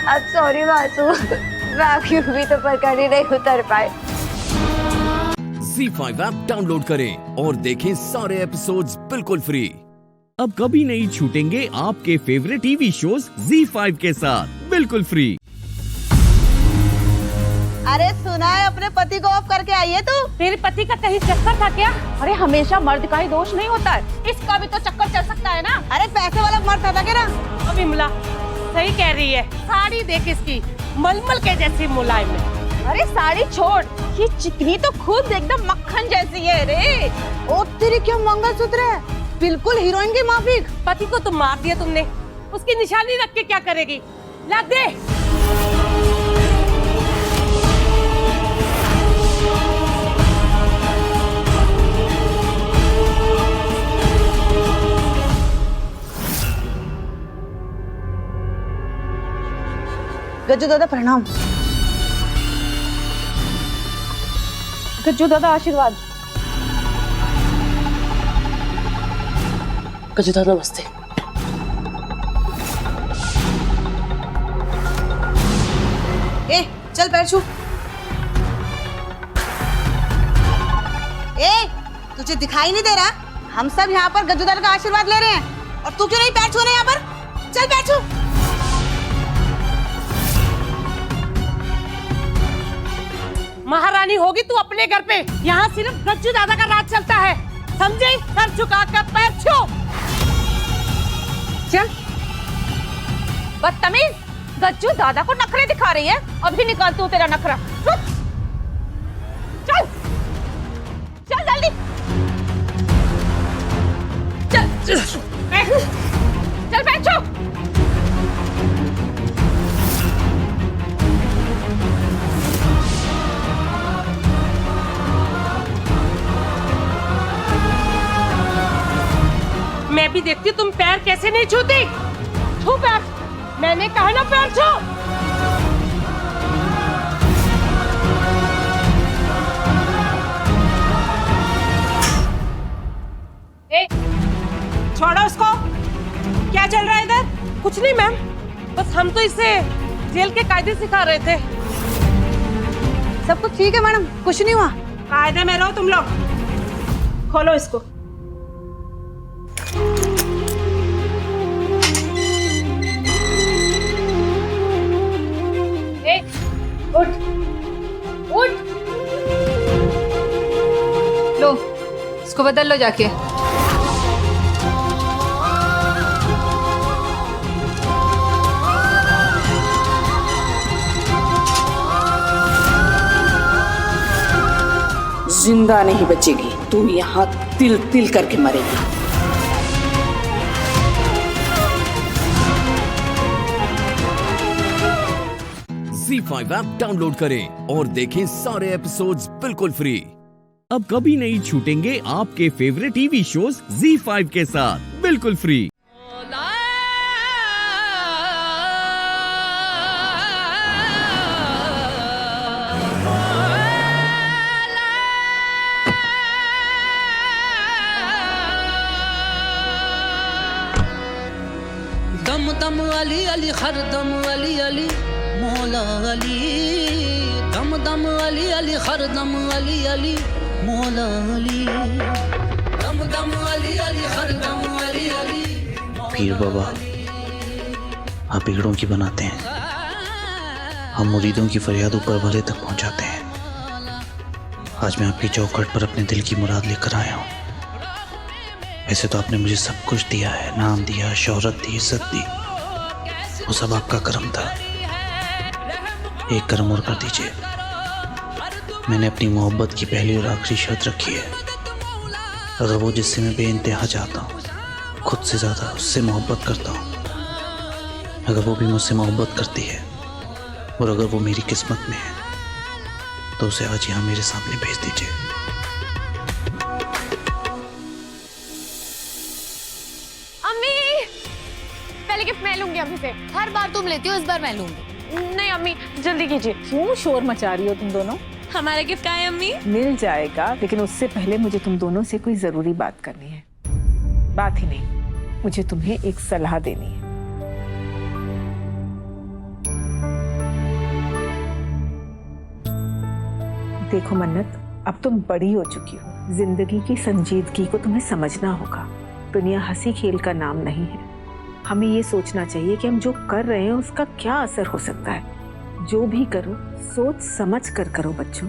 Speaker 9: अब सॉरी बासु, मैं आपकी भी तो पकड़ ही नहीं उतर पाए।
Speaker 1: ZEE5 ऐप डाउनलोड करें और देखें सारे एपिसोड्स बिल्कुल फ्री। अब कभी नहीं छूटेंगे आपके फेवरेट टीवी शोज ZEE5 के साथ बिल्कुल फ्री।
Speaker 9: अरे सुना है अपने पति को ऑफ करके आई है तू? तेरे पति का कहीं चक्कर था क्या? अरे हमेशा मर्द का ही दोष नहीं होता है, इसका भी तो चक्कर चल सकता है ना। अरे पैसे वाला मर्द था क्या ना? अब विमला सही कह रही है, साड़ी देख इसकी मलमल के जैसी मुलायम है। अरे साड़ी छोड़, ये चिकनी तो खुद एकदम मक्खन जैसी है रे। ओ तेरी क्या मंगलसूत्र है, बिल्कुल हीरोइन की माफिक। पति को तो मार दिया तुमने, उसकी निशानी रख के क्या करेगी? ला दे। गज्जू दादा प्रणाम। गज्जू दादा आशीर्वाद।
Speaker 14: गज्जू दादा नमस्ते।
Speaker 9: ए चल पैर छू। ए तुझे दिखाई नहीं दे रहा? हम सब यहाँ पर गज्जू दादा का आशीर्वाद ले रहे हैं और तू क्यों नहीं पैर छू रहे यहाँ पर? चल पैर छू। महारानी होगी तू अपने घर पे, यहाँ सिर्फ गज्जू दादा का राज चलता है, समझे? सर झुका कर पैर छू। चल। बदतमीज, गज्जू दादा को नखरे दिखा रही है, अभी निकाल तू तेरा नखरा। चल चल जल्दी चल चल बैठ जाओ। मैं भी देखती हूँ तुम पैर कैसे नहीं छूती। छू पैर, मैंने कहा ना पैर छू। छोड़ो उसको। क्या चल रहा है इधर? कुछ नहीं मैम, बस हम तो इसे जेल के कायदे सिखा रहे थे। सब कुछ ठीक है मैडम, कुछ नहीं हुआ। कायदे में रहो तुम लोग। खोलो इसको। उठ उठ।
Speaker 10: लो इसको बदल लो जाके।
Speaker 17: जिंदा नहीं बचेगी, तू यहाँ तिल तिल करके मरेगी।
Speaker 1: ZEE5 ऐप डाउनलोड करें और देखें सारे एपिसोड्स बिल्कुल फ्री। अब कभी नहीं छूटेंगे आपके फेवरेट टीवी शोज ZEE5 के साथ बिल्कुल फ्री।
Speaker 20: दम दम अली अली हर दम अली अली मौला अली, दम दम अली अली हर दम अली अली मौला अली, दम दम अली अली हर दम अली अली।
Speaker 21: पीर बाबा आप बिगड़ों की बनाते हैं, हम मुरीदों की फरियाद ऊपर वाले तक पहुंचाते हैं। आज मैं आपकी चौखट पर अपने दिल की मुराद लेकर आया हूँ। वैसे तो आपने मुझे सब कुछ दिया है, नाम दिया, शोहरत दी, इज्जत दी, वो सब आपका करम था। एक करम और कर दीजिए। मैंने अपनी मोहब्बत की पहली और आखिरी शर्त रखी है, अगर वो जिससे मैं बेइंतहा चाहता हूँ, खुद से ज़्यादा उससे मोहब्बत करता हूँ, अगर वो भी मुझसे मोहब्बत करती है और अगर वो मेरी किस्मत में है तो उसे आज यहाँ मेरे सामने भेज दीजिए।
Speaker 10: अम्मी, पहले गिफ्ट मैं लूंगी अम्मी से। हर बार तुम लेती हो, इस बार मैं लूंगी। नहीं अम्मी जल्दी कीजिए।
Speaker 22: क्यों शोर मचा रही हो तुम दोनों?
Speaker 10: हमारा गिफ्ट आया अम्मी।
Speaker 22: मिल जाएगा, लेकिन उससे पहले मुझे तुम दोनों से कोई जरूरी बात करनी है। बात ही नहीं, मुझे तुम्हें एक सलाह देनी है। देखो मन्नत, अब तुम बड़ी हो चुकी हो, जिंदगी की संजीदगी को तुम्हें समझना होगा। दुनिया हंसी खेल का नाम नहीं है। हमें ये सोचना चाहिए कि हम जो कर रहे हैं उसका क्या असर हो सकता है। जो भी करो सोच समझ कर करो बच्चों,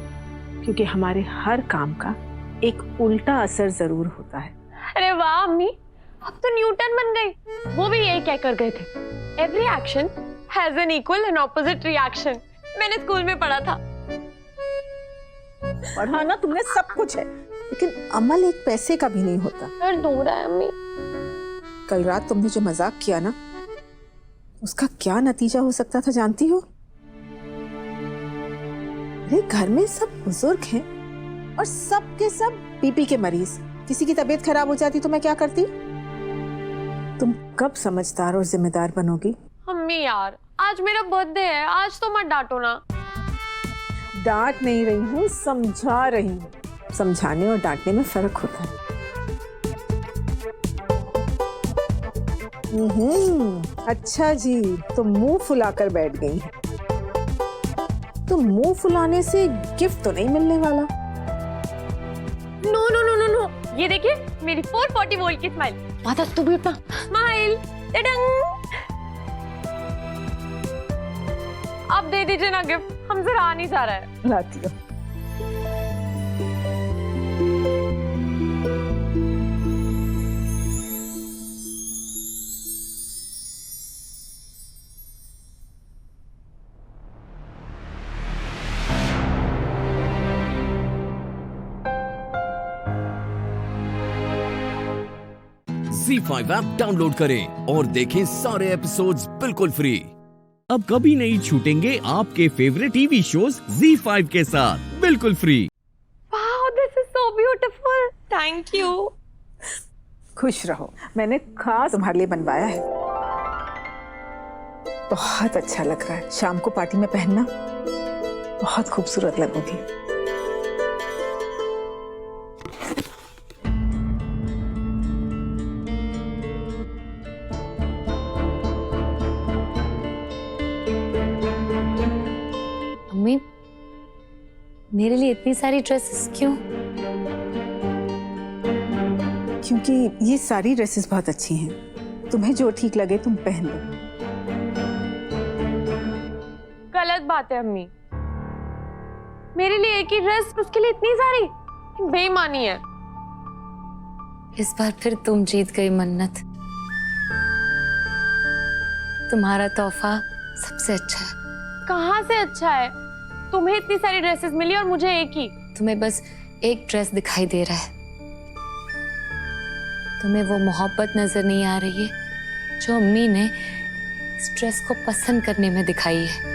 Speaker 22: क्योंकि हमारे हर काम का एक उल्टा असर जरूर होता है।
Speaker 12: अरे वाह अम्मी, अब तो न्यूटन बन गई। वो भी यही कह कर गए थे, every action has an equal and opposite reaction. मैंने स्कूल में पढ़ा था।
Speaker 22: पढ़ा ना तुमने सब कुछ है, लेकिन अमल एक पैसे का भी नहीं होता।
Speaker 12: दर्द हो रहा है अम्मी।
Speaker 22: कल रात तुमने जो मजाक किया ना, उसका क्या नतीजा हो सकता था जानती हो? अरे घर में सब बुजुर्ग हैं और सब के सब बीपी के मरीज। किसी की तबीयत खराब हो जाती तो मैं क्या करती? तुम कब समझदार और जिम्मेदार बनोगी?
Speaker 12: अम्मी यार, आज मेरा बर्थडे है, आज तो मत डांटो ना।
Speaker 22: डांट नहीं रही हूँ, समझा रही हूँ। समझाने और डांटने में फर्क होता है। अच्छा जी, तो मुंह फुलाकर बैठ गई हैं। तो मुंह फुलाने से गिफ्ट तो नहीं मिलने वाला।
Speaker 12: No no no no no, ये देखिए मेरी 440 वोल्ट की स्माइल। माता तू भी उठना। स्माइल, आप दे दीजिए ना गिफ्ट, हमसे रहा नहीं जा रहा है।
Speaker 22: लाती हूँ।
Speaker 1: ZEE5 ऐप डाउनलोड करें और देखें सारे एपिसोड्स बिल्कुल फ्री। अब कभी नहीं छूटेंगे आपके फेवरेट टीवी शोज ZEE5 के साथ बिल्कुल free.
Speaker 12: Wow, this is so beautiful, thank you.
Speaker 22: खुश रहो, मैंने खास तुम्हारे लिए बनवाया है। बहुत अच्छा लग रहा है, शाम को पार्टी में पहनना बहुत खूबसूरत लगोगी।
Speaker 10: मम्मी, मेरे लिए इतनी सारी ड्रेसेस क्यों?
Speaker 22: क्योंकि ये सारी ड्रेसेस बहुत अच्छी हैं। तुम्हें जो ठीक लगे तुम पहन लो।
Speaker 12: गलत बात है अम्मी, मेरे लिए एक ही ड्रेस, उसके लिए इतनी सारी, बेईमानी है।
Speaker 10: इस बार फिर तुम जीत गई मन्नत। तुम्हारा तोहफा सबसे अच्छा है।
Speaker 12: कहाँ से अच्छा है? तुम्हें इतनी सारी ड्रेसेस मिली और मुझे एक ही।
Speaker 10: तुम्हें बस एक ड्रेस दिखाई दे रहा है। तुम्हें वो मोहब्बत नजर नहीं आ रही है जो अम्मी ने इस ड्रेस को पसंद करने में दिखाई है।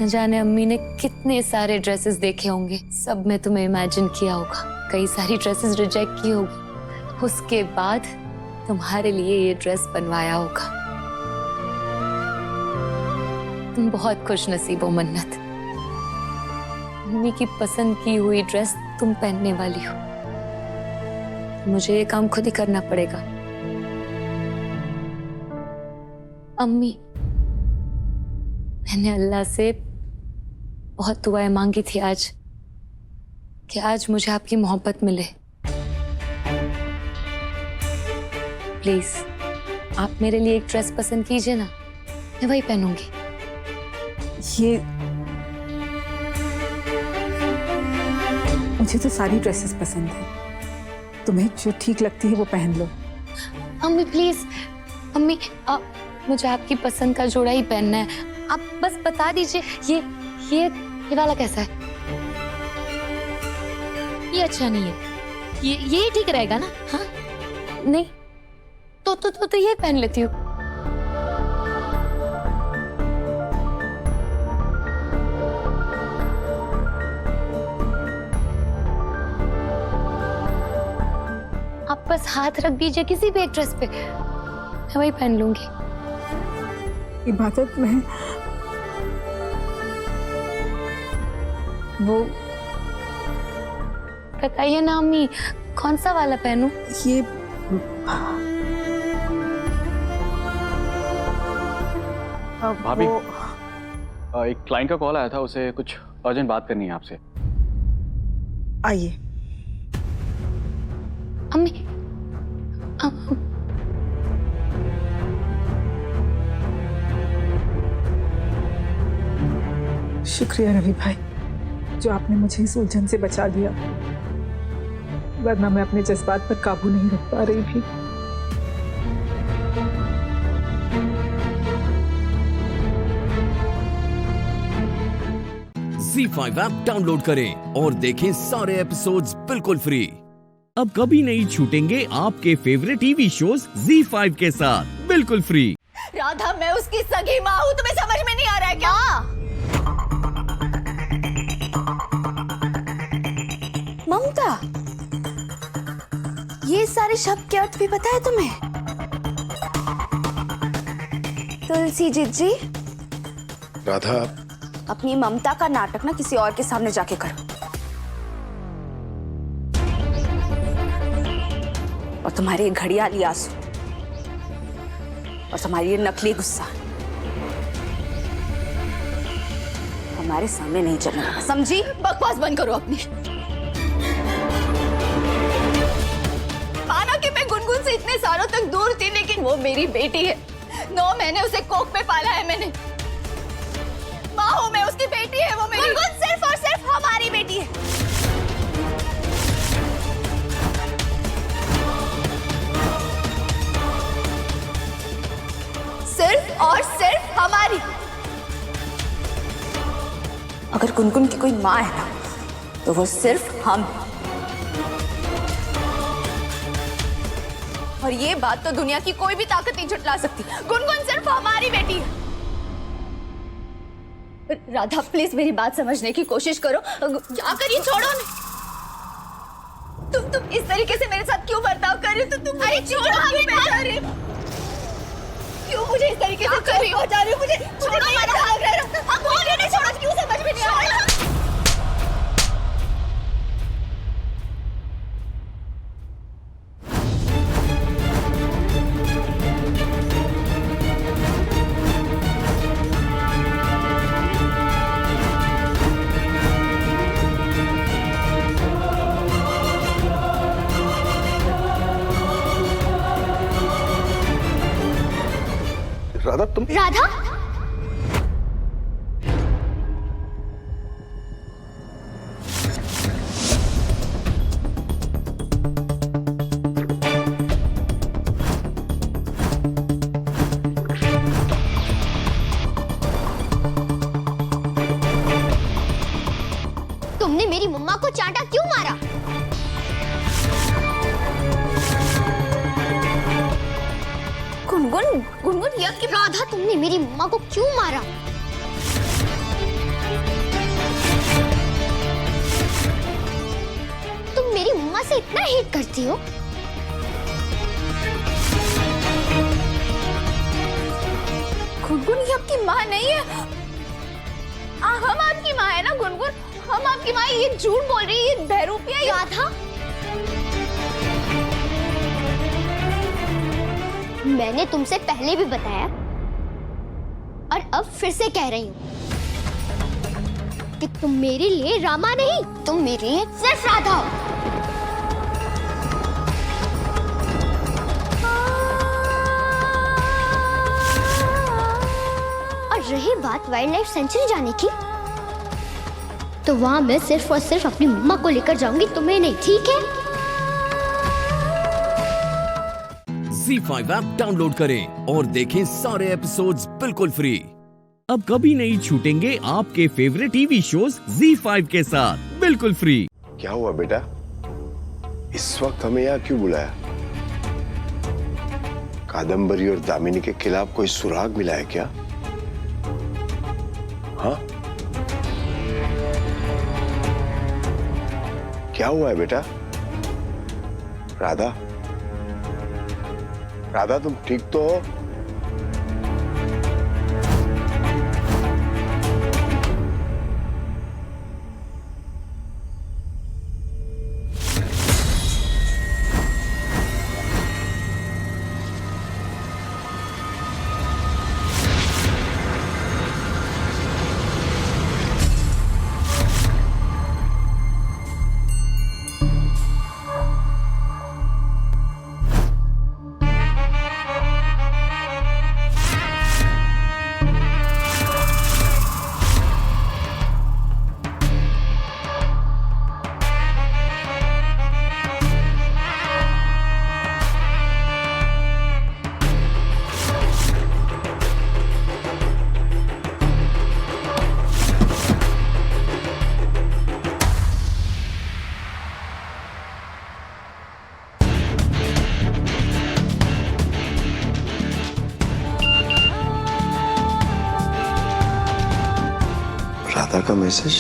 Speaker 10: न जाने अम्मी ने कितने सारे ड्रेसेस देखे होंगे, सब में तुम्हें इमेजिन किया होगा, कई सारी ड्रेसेस रिजेक्ट की होगी, उसके बाद तुम्हारे लिए ये ड्रेस बनवाया होगा। तुम बहुत खुश नसीब हो मन्नत। मम्मी की पसंद की हुई ड्रेस तुम पहनने वाली हो। मुझे ये काम खुद ही करना पड़ेगा। अम्मी, मैंने अल्लाह से बहुत दुआएं मांगी थी आज कि आज मुझे आपकी मोहब्बत मिले। प्लीज आप मेरे लिए एक ड्रेस पसंद कीजिए ना, मैं वही पहनूंगी।
Speaker 22: ये मुझे तो सारी ड्रेसेस पसंद है, तुम्हें जो ठीक लगती है वो पहन लो।
Speaker 10: अम्मी प्लीज, अम्मी मुझे आपकी पसंद का जोड़ा ही पहनना है। आप बस बता दीजिए ये वाला कैसा है? ये अच्छा नहीं है, ये ठीक रहेगा ना? हाँ नहीं तो ये पहन लेती हूँ। आप बस हाथ रख दीजिए किसी भी एक ड्रेस पे, मैं वही पहन लूंगी।
Speaker 22: इबादत में वो
Speaker 10: बताइए ना अम्मी, कौन सा वाला पहनूं?
Speaker 22: ये
Speaker 6: भाभी, एक क्लाइंट का कॉल आया था, उसे कुछ अर्जेंट बात करनी है आपसे।
Speaker 22: आइए।
Speaker 10: अम्मी
Speaker 22: शुक्रिया रवि भाई, जो आपने मुझे इस उलझन से बचा लिया, वरना मैं अपने जज्बात पर काबू नहीं रख पा रही थी।
Speaker 1: ZEE5 ऐप डाउनलोड करें और देखें सारे एपिसोड्स बिल्कुल फ्री। अब कभी नहीं छूटेंगे आपके फेवरेट टीवी शोज ZEE5 के साथ बिल्कुल फ्री।
Speaker 9: राधा, मैं उसकी सगी माँ हूँ, तुम्हें समझ में नहीं आ रहा है क्या?
Speaker 10: ममता, ये सारे शब्द के अर्थ भी पता है तुम्हें? तुलसी जी,
Speaker 11: राधा,
Speaker 10: अपनी ममता का नाटक ना किसी और के सामने जाके करो। और तुम्हारी ये घड़ियाली आंसू और तुम्हारी ये नकली गुस्सा हमारे सामने नहीं चलना, समझी?
Speaker 9: बकवास बंद करो अपनी। माना कि मैं गुनगुन से इतने सालों तक दूर थी, लेकिन वो मेरी बेटी है। 9 महीने उसे कोख पे पाला है मैंने। माँ हूँ मैं, उसकी बेटी है वो मेरी। गुनगुन सिर्फ और सिर्फ हमारी बेटी है। सिर्फ और सिर्फ हमारी।
Speaker 10: अगर गुनगुन की कोई माँ है ना, तो वो सिर्फ हम। और ये बात तो दुनिया की कोई भी ताकत नहीं झुठला सकती।
Speaker 9: गुनगुन सिर्फ हमारी बेटी है। राधा, प्लीज मेरी बात समझने की कोशिश करो। आकर ये छोड़ो ना। तुम इस तरीके से मेरे साथ क्यों बर्ताव कर रही हो? तुम अरे छोड़ो, हमें बता रही हो। क्यों मुझे इस तरीके से कर रही हो? जा रही हो मुझे? छोड़ो, मेरा हाथ रह रहा। अब बोल नहीं, छोड़ो, क्यों समझ में नहीं आ रहा?
Speaker 11: राधा, तुम
Speaker 4: राधा, तुमने मेरी मम्मा को चांटा क्यों मारा? गुनगुन, ये राधा, तुमने मेरी मम्मा को क्यों मारा? तुम मेरी मम्मा से इतना हेट करती हो?
Speaker 10: गुनगुन, ये आपकी माँ नहीं है। हम आपकी माँ है ना गुनगुन, हम आपकी माँ। ये झूठ बोल रही है, ये बहरूपिया।
Speaker 4: राधा, मैंने तुमसे पहले भी बताया और अब फिर से कह रही हूँ कि तुम मेरे लिए रामा नहीं, तुम मेरे लिए सिर्फ राधा हो। और रही बात वाइल्ड लाइफ सेंचुरी जाने की, तो वहां मैं सिर्फ और सिर्फ अपनी मम्मा को लेकर जाऊंगी, तुम्हें नहीं, ठीक है?
Speaker 1: ZEE5 ऐप डाउनलोड करें और देखें सारे एपिसोड्स बिल्कुल फ्री। अब कभी नहीं छूटेंगे आपके फेवरेट टीवी शोज ZEE5 के साथ बिल्कुल फ्री।
Speaker 11: क्या हुआ बेटा? इस वक्त हमें यहाँ क्यों बुलाया? कादम्बरी और दामिनी के खिलाफ कोई सुराग मिला है क्या? हाँ, क्या हुआ है बेटा? राधा, राधा, तुम ठीक तो हो?
Speaker 3: मैसेज?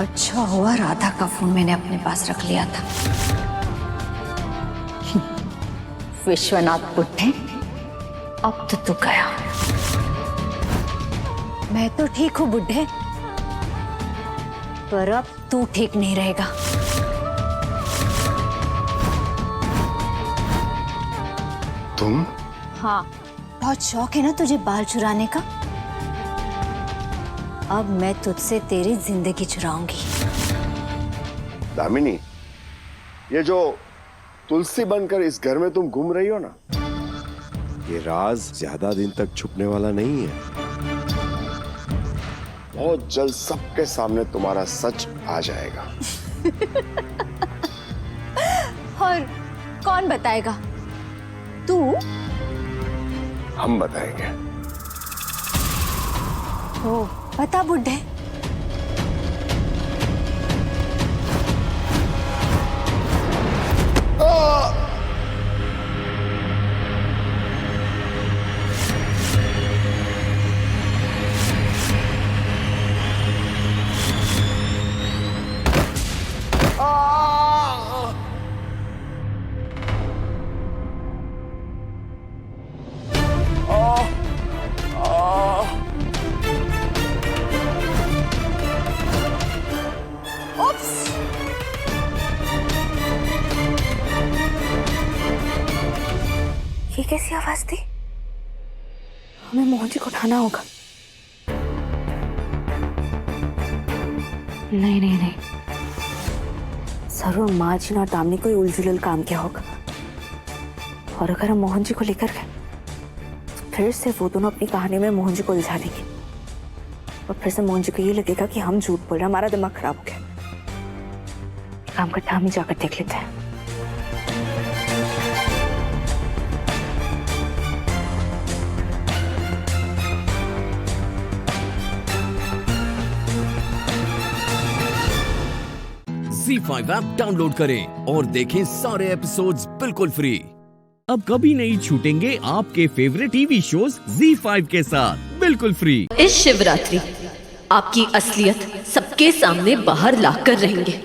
Speaker 7: अच्छा हुआ राधा का फोन मैंने अपने पास रख लिया था। विश्वनाथ बुड्ढे, अब तो तू गया। मैं तो ठीक हूँ बुड्ढे, पर अब तू ठीक नहीं रहेगा।
Speaker 3: तुम?
Speaker 7: हाँ, बहुत शौक है ना तुझे बाल चुराने का। अब मैं तुझसे तेरी जिंदगी चुराऊंगी।
Speaker 8: दामिनी, ये जो तुलसी बनकर इस घर में तुम घूम रही हो ना, ये राज ज्यादा दिन तक छुपने वाला नहीं है। बहुत जल्द सबके सामने तुम्हारा सच आ जाएगा।
Speaker 7: और कौन बताएगा? तू?
Speaker 8: हम बताएंगे।
Speaker 7: ओ, बता बुड्ढे।
Speaker 12: ये कैसी आवाज थी? हमें मोहन जी को उठाना होगा। नहीं नहीं नहीं, जरूर मार्जिन और दामिनी कोई उलझुल काम किया होगा। और अगर हम मोहन जी को लेकर गए तो फिर से वो दोनों अपनी कहानी में मोहन जी को उलझा देंगे और फिर से मोहन जी को ये लगेगा कि हम झूठ बोल रहे हैं, हमारा दिमाग खराब हो गया। काम करते हम ही जाकर देख लेते हैं।
Speaker 1: ZEE5 ऐप डाउनलोड करें और देखें सारे एपिसोड्स बिल्कुल फ्री। अब कभी नहीं छूटेंगे आपके फेवरेट टीवी शोज ZEE5 के साथ बिल्कुल फ्री।
Speaker 14: इस शिवरात्रि आपकी असलियत सबके सामने बाहर लाकर रहेंगे।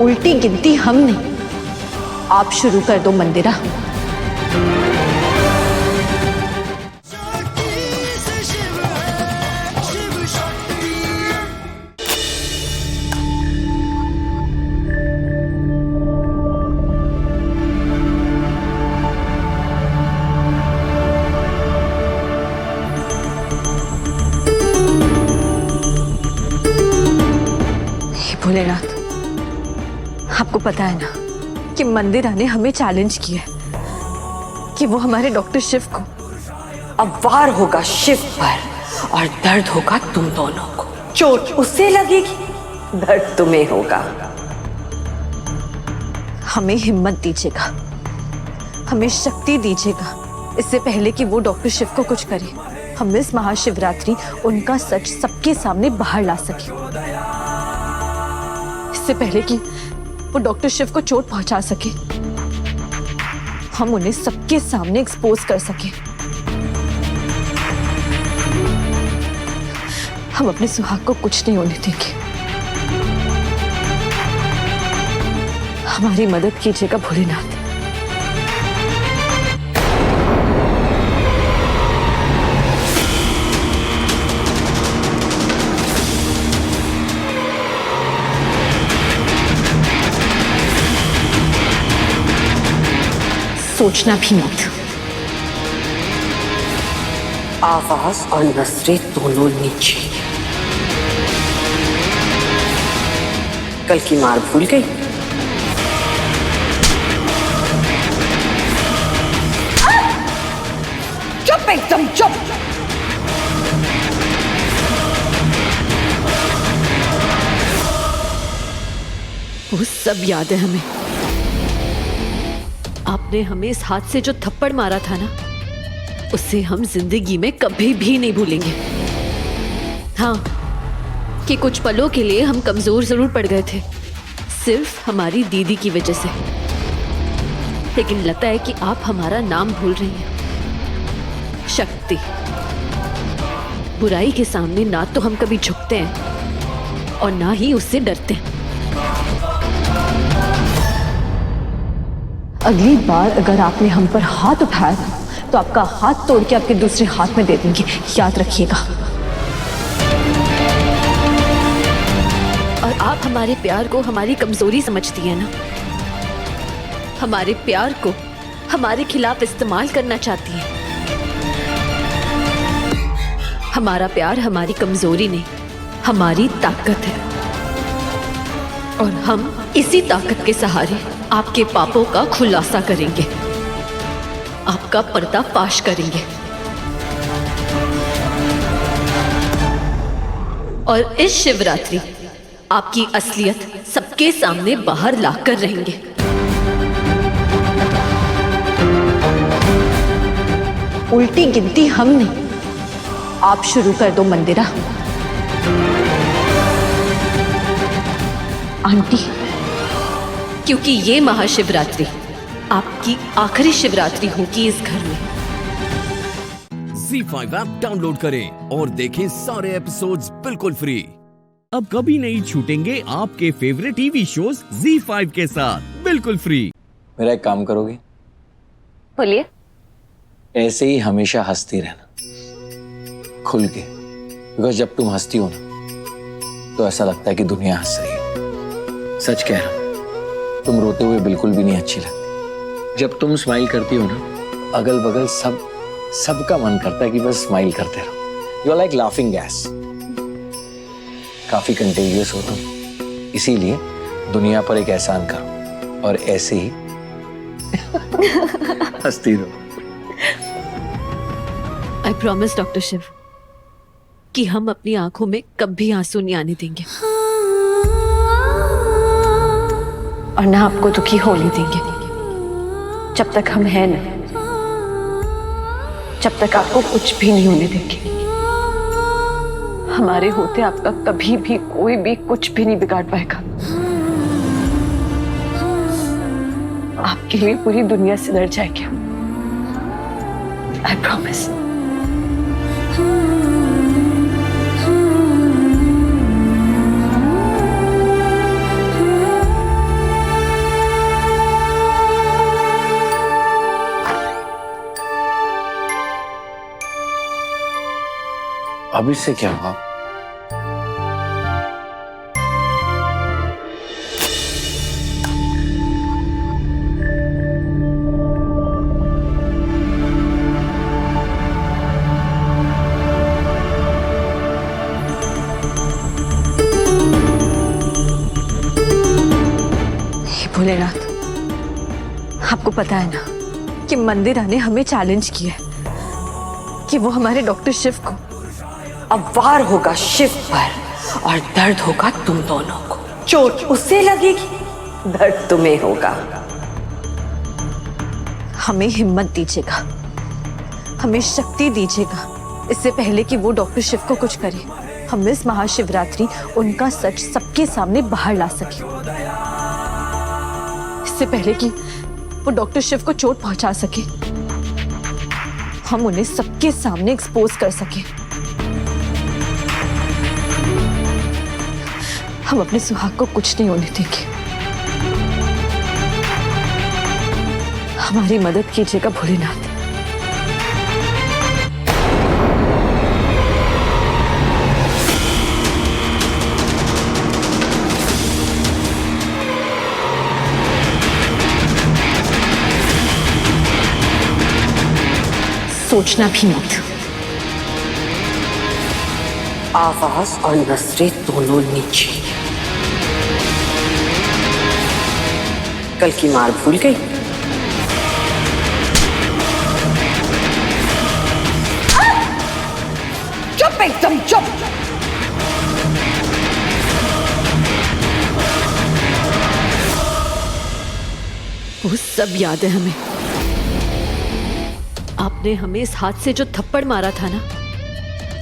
Speaker 14: उल्टी गिनती हम नहीं, आप शुरू कर दो मंदिरा।
Speaker 12: भोलेनाथ, आपको पता है ना कि मंदिरा ने हमें चैलेंज किया है कि वो हमारे डॉक्टर शिव को
Speaker 17: अब वार होगा शिव पर और दर्द होगा तुम दोनों को। चोट उससे लगेगी, दर्द तुम्हें होगा।
Speaker 12: हमें हिम्मत दीजिएगा, हमें शक्ति दीजिएगा, इससे पहले कि वो डॉक्टर शिव को कुछ करे, हम इस महाशिवरात्रि उनका सच सबके सामने बाहर ला सके। इससे पहले कि वो डॉक्टर शिव को चोट पहुंचा सके, हम उन्हें सबके सामने एक्सपोज कर सके। हम अपने सुहाग को कुछ नहीं होने देंगे। हमारी मदद कीजिएगा भोलेनाथ।
Speaker 14: सोचना भी मत।
Speaker 17: आवाज और नजरें दोनों नीचे। कल की मार भूल गई? चुप, एकदम चुप।
Speaker 14: वो सब याद है हमें। आपने हमें इस हाथ से जो थप्पड़ मारा था ना, उससे हम जिंदगी में कभी भी नहीं भूलेंगे। हाँ, कि कुछ पलों के लिए हम कमजोर जरूर पड़ गए थे, सिर्फ हमारी दीदी की वजह से। लेकिन लगता है कि आप हमारा नाम भूल रही हैं।
Speaker 13: शक्ति। बुराई के सामने ना तो हम कभी झुकते हैं और ना ही उससे डरते हैं। अगली बार अगर आपने हम पर हाथ उठाया तो आपका हाथ तोड़ के आपके दूसरे हाथ में दे देंगे, याद रखिएगा। और आप हमारे प्यार को हमारी कमजोरी समझती है ना, हमारे प्यार को हमारे खिलाफ इस्तेमाल करना चाहती है। हमारा प्यार हमारी कमजोरी नहीं, हमारी ताकत है। और हम इसी ताकत के सहारे आपके पापों का खुलासा करेंगे, आपका पर्दाफाश करेंगे और इस शिवरात्रि आपकी असलियत सबके सामने बाहर लाकर रहेंगे। उल्टी गिनती हम नहीं, आप शुरू कर दो मंदिरा। आंटी, क्योंकि ये महाशिवरात्रि आपकी आखिरी शिवरात्रि होगी इस घर में।
Speaker 1: ZEE5 ऐप डाउनलोड करें और देखें सारे एपिसोड्स बिल्कुल फ्री। अब कभी नहीं छूटेंगे आपके फेवरेट टीवी शोज ZEE5 के साथ बिल्कुल फ्री।
Speaker 18: मेरा एक काम करोगे?
Speaker 13: बोलिए।
Speaker 18: ऐसे ही हमेशा हंसती रहना, खुल के। बिकॉज जब तुम हंसती हो ना तो ऐसा लगता है कि दुनिया हंस रही है। सच कह रहा हूं, तुम रोते हुए बिल्कुल भी नहीं अच्छी लगती। जब तुम स्माइल करती हो ना, अगल बगल सबका मन करता है कि बस स्माइल करते रहो। You are like laughing gas. काफी कंटेजियस हो तुम, इसीलिए दुनिया पर एक एहसान करो और ऐसे ही हंसती रहो।
Speaker 13: आई प्रॉमिस डॉक्टर शिव कि हम अपनी आंखों में कभी आंसू नहीं आने देंगे और ना आपको दुखी होने देंगे। जब तक हम हैं ना, जब तक आपको कुछ भी नहीं होने देंगे। हमारे होते आपका कभी भी कोई भी कुछ भी नहीं बिगाड़ पाएगा। आपके लिए पूरी दुनिया सिधर जाएगी। I promise.
Speaker 18: अब इससे क्या हुआ?
Speaker 13: भोलेनाथ, आपको पता है ना कि मंदिरा ने हमें चैलेंज किया है कि वो हमारे डॉक्टर शिव को
Speaker 17: अब वार होगा शिव पर और दर्द होगा तुम दोनों को। चोट उससे लगेगी, दर्द तुम्हें होगा।
Speaker 13: हमें हिम्मत दीजिएगा, हमें शक्ति दीजिएगा, इससे पहले कि वो डॉक्टर शिव को कुछ करे। हम इस महाशिवरात्रि उनका सच सबके सामने बाहर ला सके, इससे पहले कि वो डॉक्टर शिव को चोट पहुंचा सके। हम उन्हें सबके सामने एक्सपोज कर सके। हम अपने सुहाग को कुछ नहीं होने देंगे। हमारी मदद कीजिएगा भोलेनाथ। सोचना भी मत।
Speaker 17: आवाज और नजरें दोनों नीचे। कल की मार भूल गई? चुप, एकदम चुप।
Speaker 13: वो सब याद है हमें। आपने हमें इस हाथ से जो थप्पड़ मारा था ना,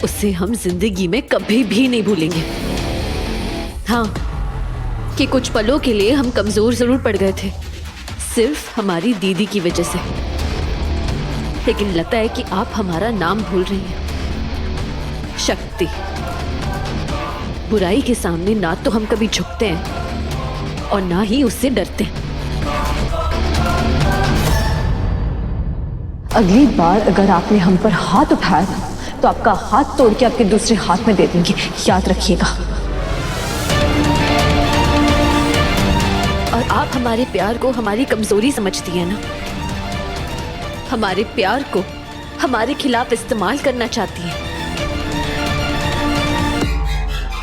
Speaker 13: उससे हम जिंदगी में कभी भी नहीं भूलेंगे। हाँ, कि कुछ पलों के लिए हम कमजोर जरूर पड़ गए थे, सिर्फ हमारी दीदी की वजह से। लेकिन लगता है कि आप हमारा नाम भूल रही हैं। शक्ति। बुराई के सामने ना तो हम कभी झुकते हैं और ना ही उससे डरते हैं। अगली बार अगर आपने हम पर हाथ उठाया ना, तो आपका हाथ तोड़ के आपके दूसरे हाथ में दे देंगे, याद रखिएगा। और आप हमारे प्यार को हमारी कमजोरी समझती है ना, हमारे प्यार को हमारे खिलाफ इस्तेमाल करना चाहती है।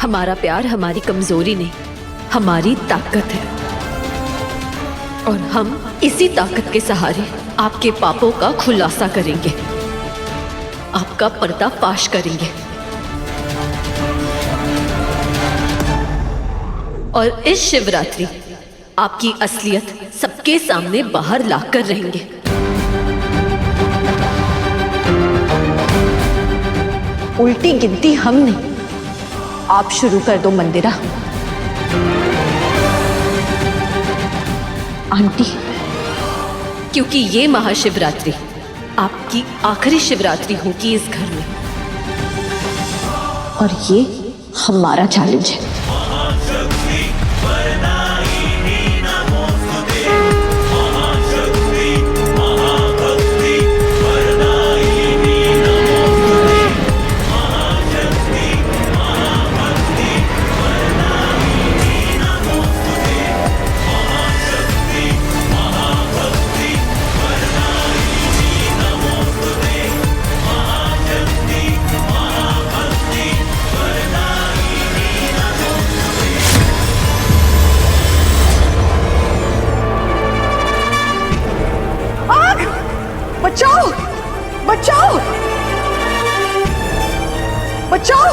Speaker 13: हमारा प्यार हमारी कमजोरी नहीं, हमारी ताकत है। और हम इसी ताकत के सहारे आपके पापों का खुलासा करेंगे, आपका पर्दाफाश करेंगे। और इस शिवरात्रि आपकी असलियत सबके सामने बाहर लाकर रहेंगे। उल्टी गिनती हम नहीं, आप शुरू कर दो मंदिरा। आंटी, क्योंकि ये महाशिवरात्रि आपकी आखिरी शिवरात्रि होगी इस घर में, और ये हमारा चैलेंज है।
Speaker 9: बचाओ! बचाओ! बचाओ!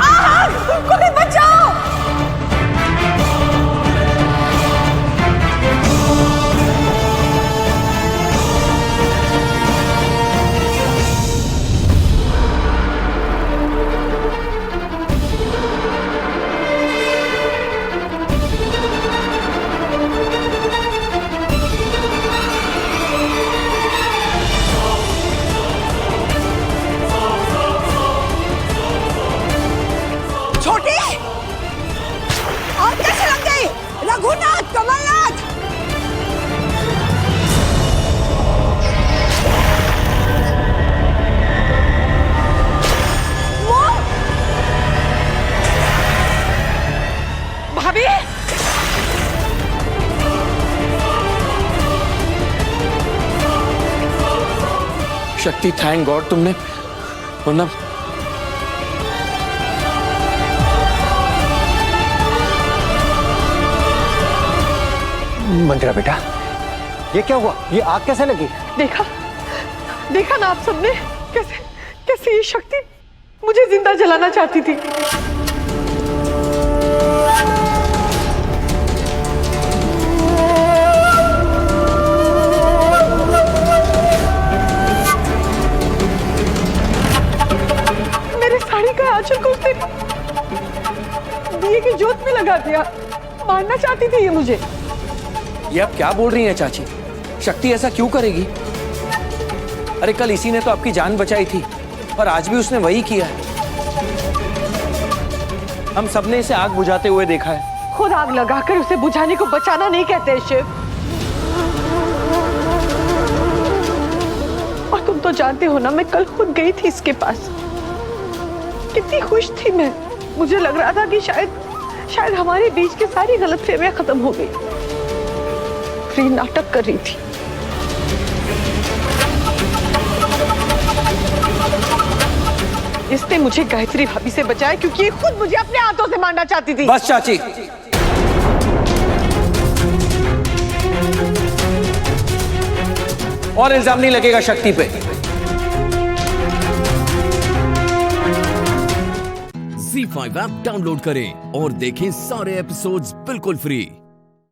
Speaker 9: आग! कोई बचाओ! रघुनाथ, कमलनाथ! भाभी!
Speaker 18: शक्ति, थैंक गॉड तुमने, वरना
Speaker 2: मंदिरा बेटा, ये क्या हुआ? ये आग कैसे लगी?
Speaker 9: देखा देखा ना आप सबने, कैसे कैसे ये शक्ति मुझे जिंदा जलाना चाहती थी। मेरे साड़ी का आंचल को उसने दिए की जोत में लगा दिया। मारना चाहती थी ये मुझे।
Speaker 18: ये आप क्या बोल रही हैं चाची? शक्ति ऐसा क्यों करेगी? अरे कल इसी ने तो आपकी जान बचाई थी और आज भी उसने वही किया है। हम सबने इसे आग बुझाते हुए देखा है।
Speaker 9: खुद आग लगाकर उसे बुझाने को बचाना नहीं कहते शिव। और तुम तो जानते हो ना, मैं कल खुद गई थी इसके पास। कितनी खुश थी मैं। मुझे लग रहा था कि शायद हमारे बीच की सारी गलतफहमियां खत्म हो गई। फ्री नाटक कर रही थी। इसने मुझे गायत्री भाभी से बचाया क्योंकि ये खुद मुझे अपने हाथों से मारना चाहती थी।
Speaker 18: बस चाची, और इल्जाम नहीं लगेगा शक्ति पे।
Speaker 1: ZEE5 ऐप डाउनलोड करें और देखें सारे एपिसोड्स बिल्कुल फ्री।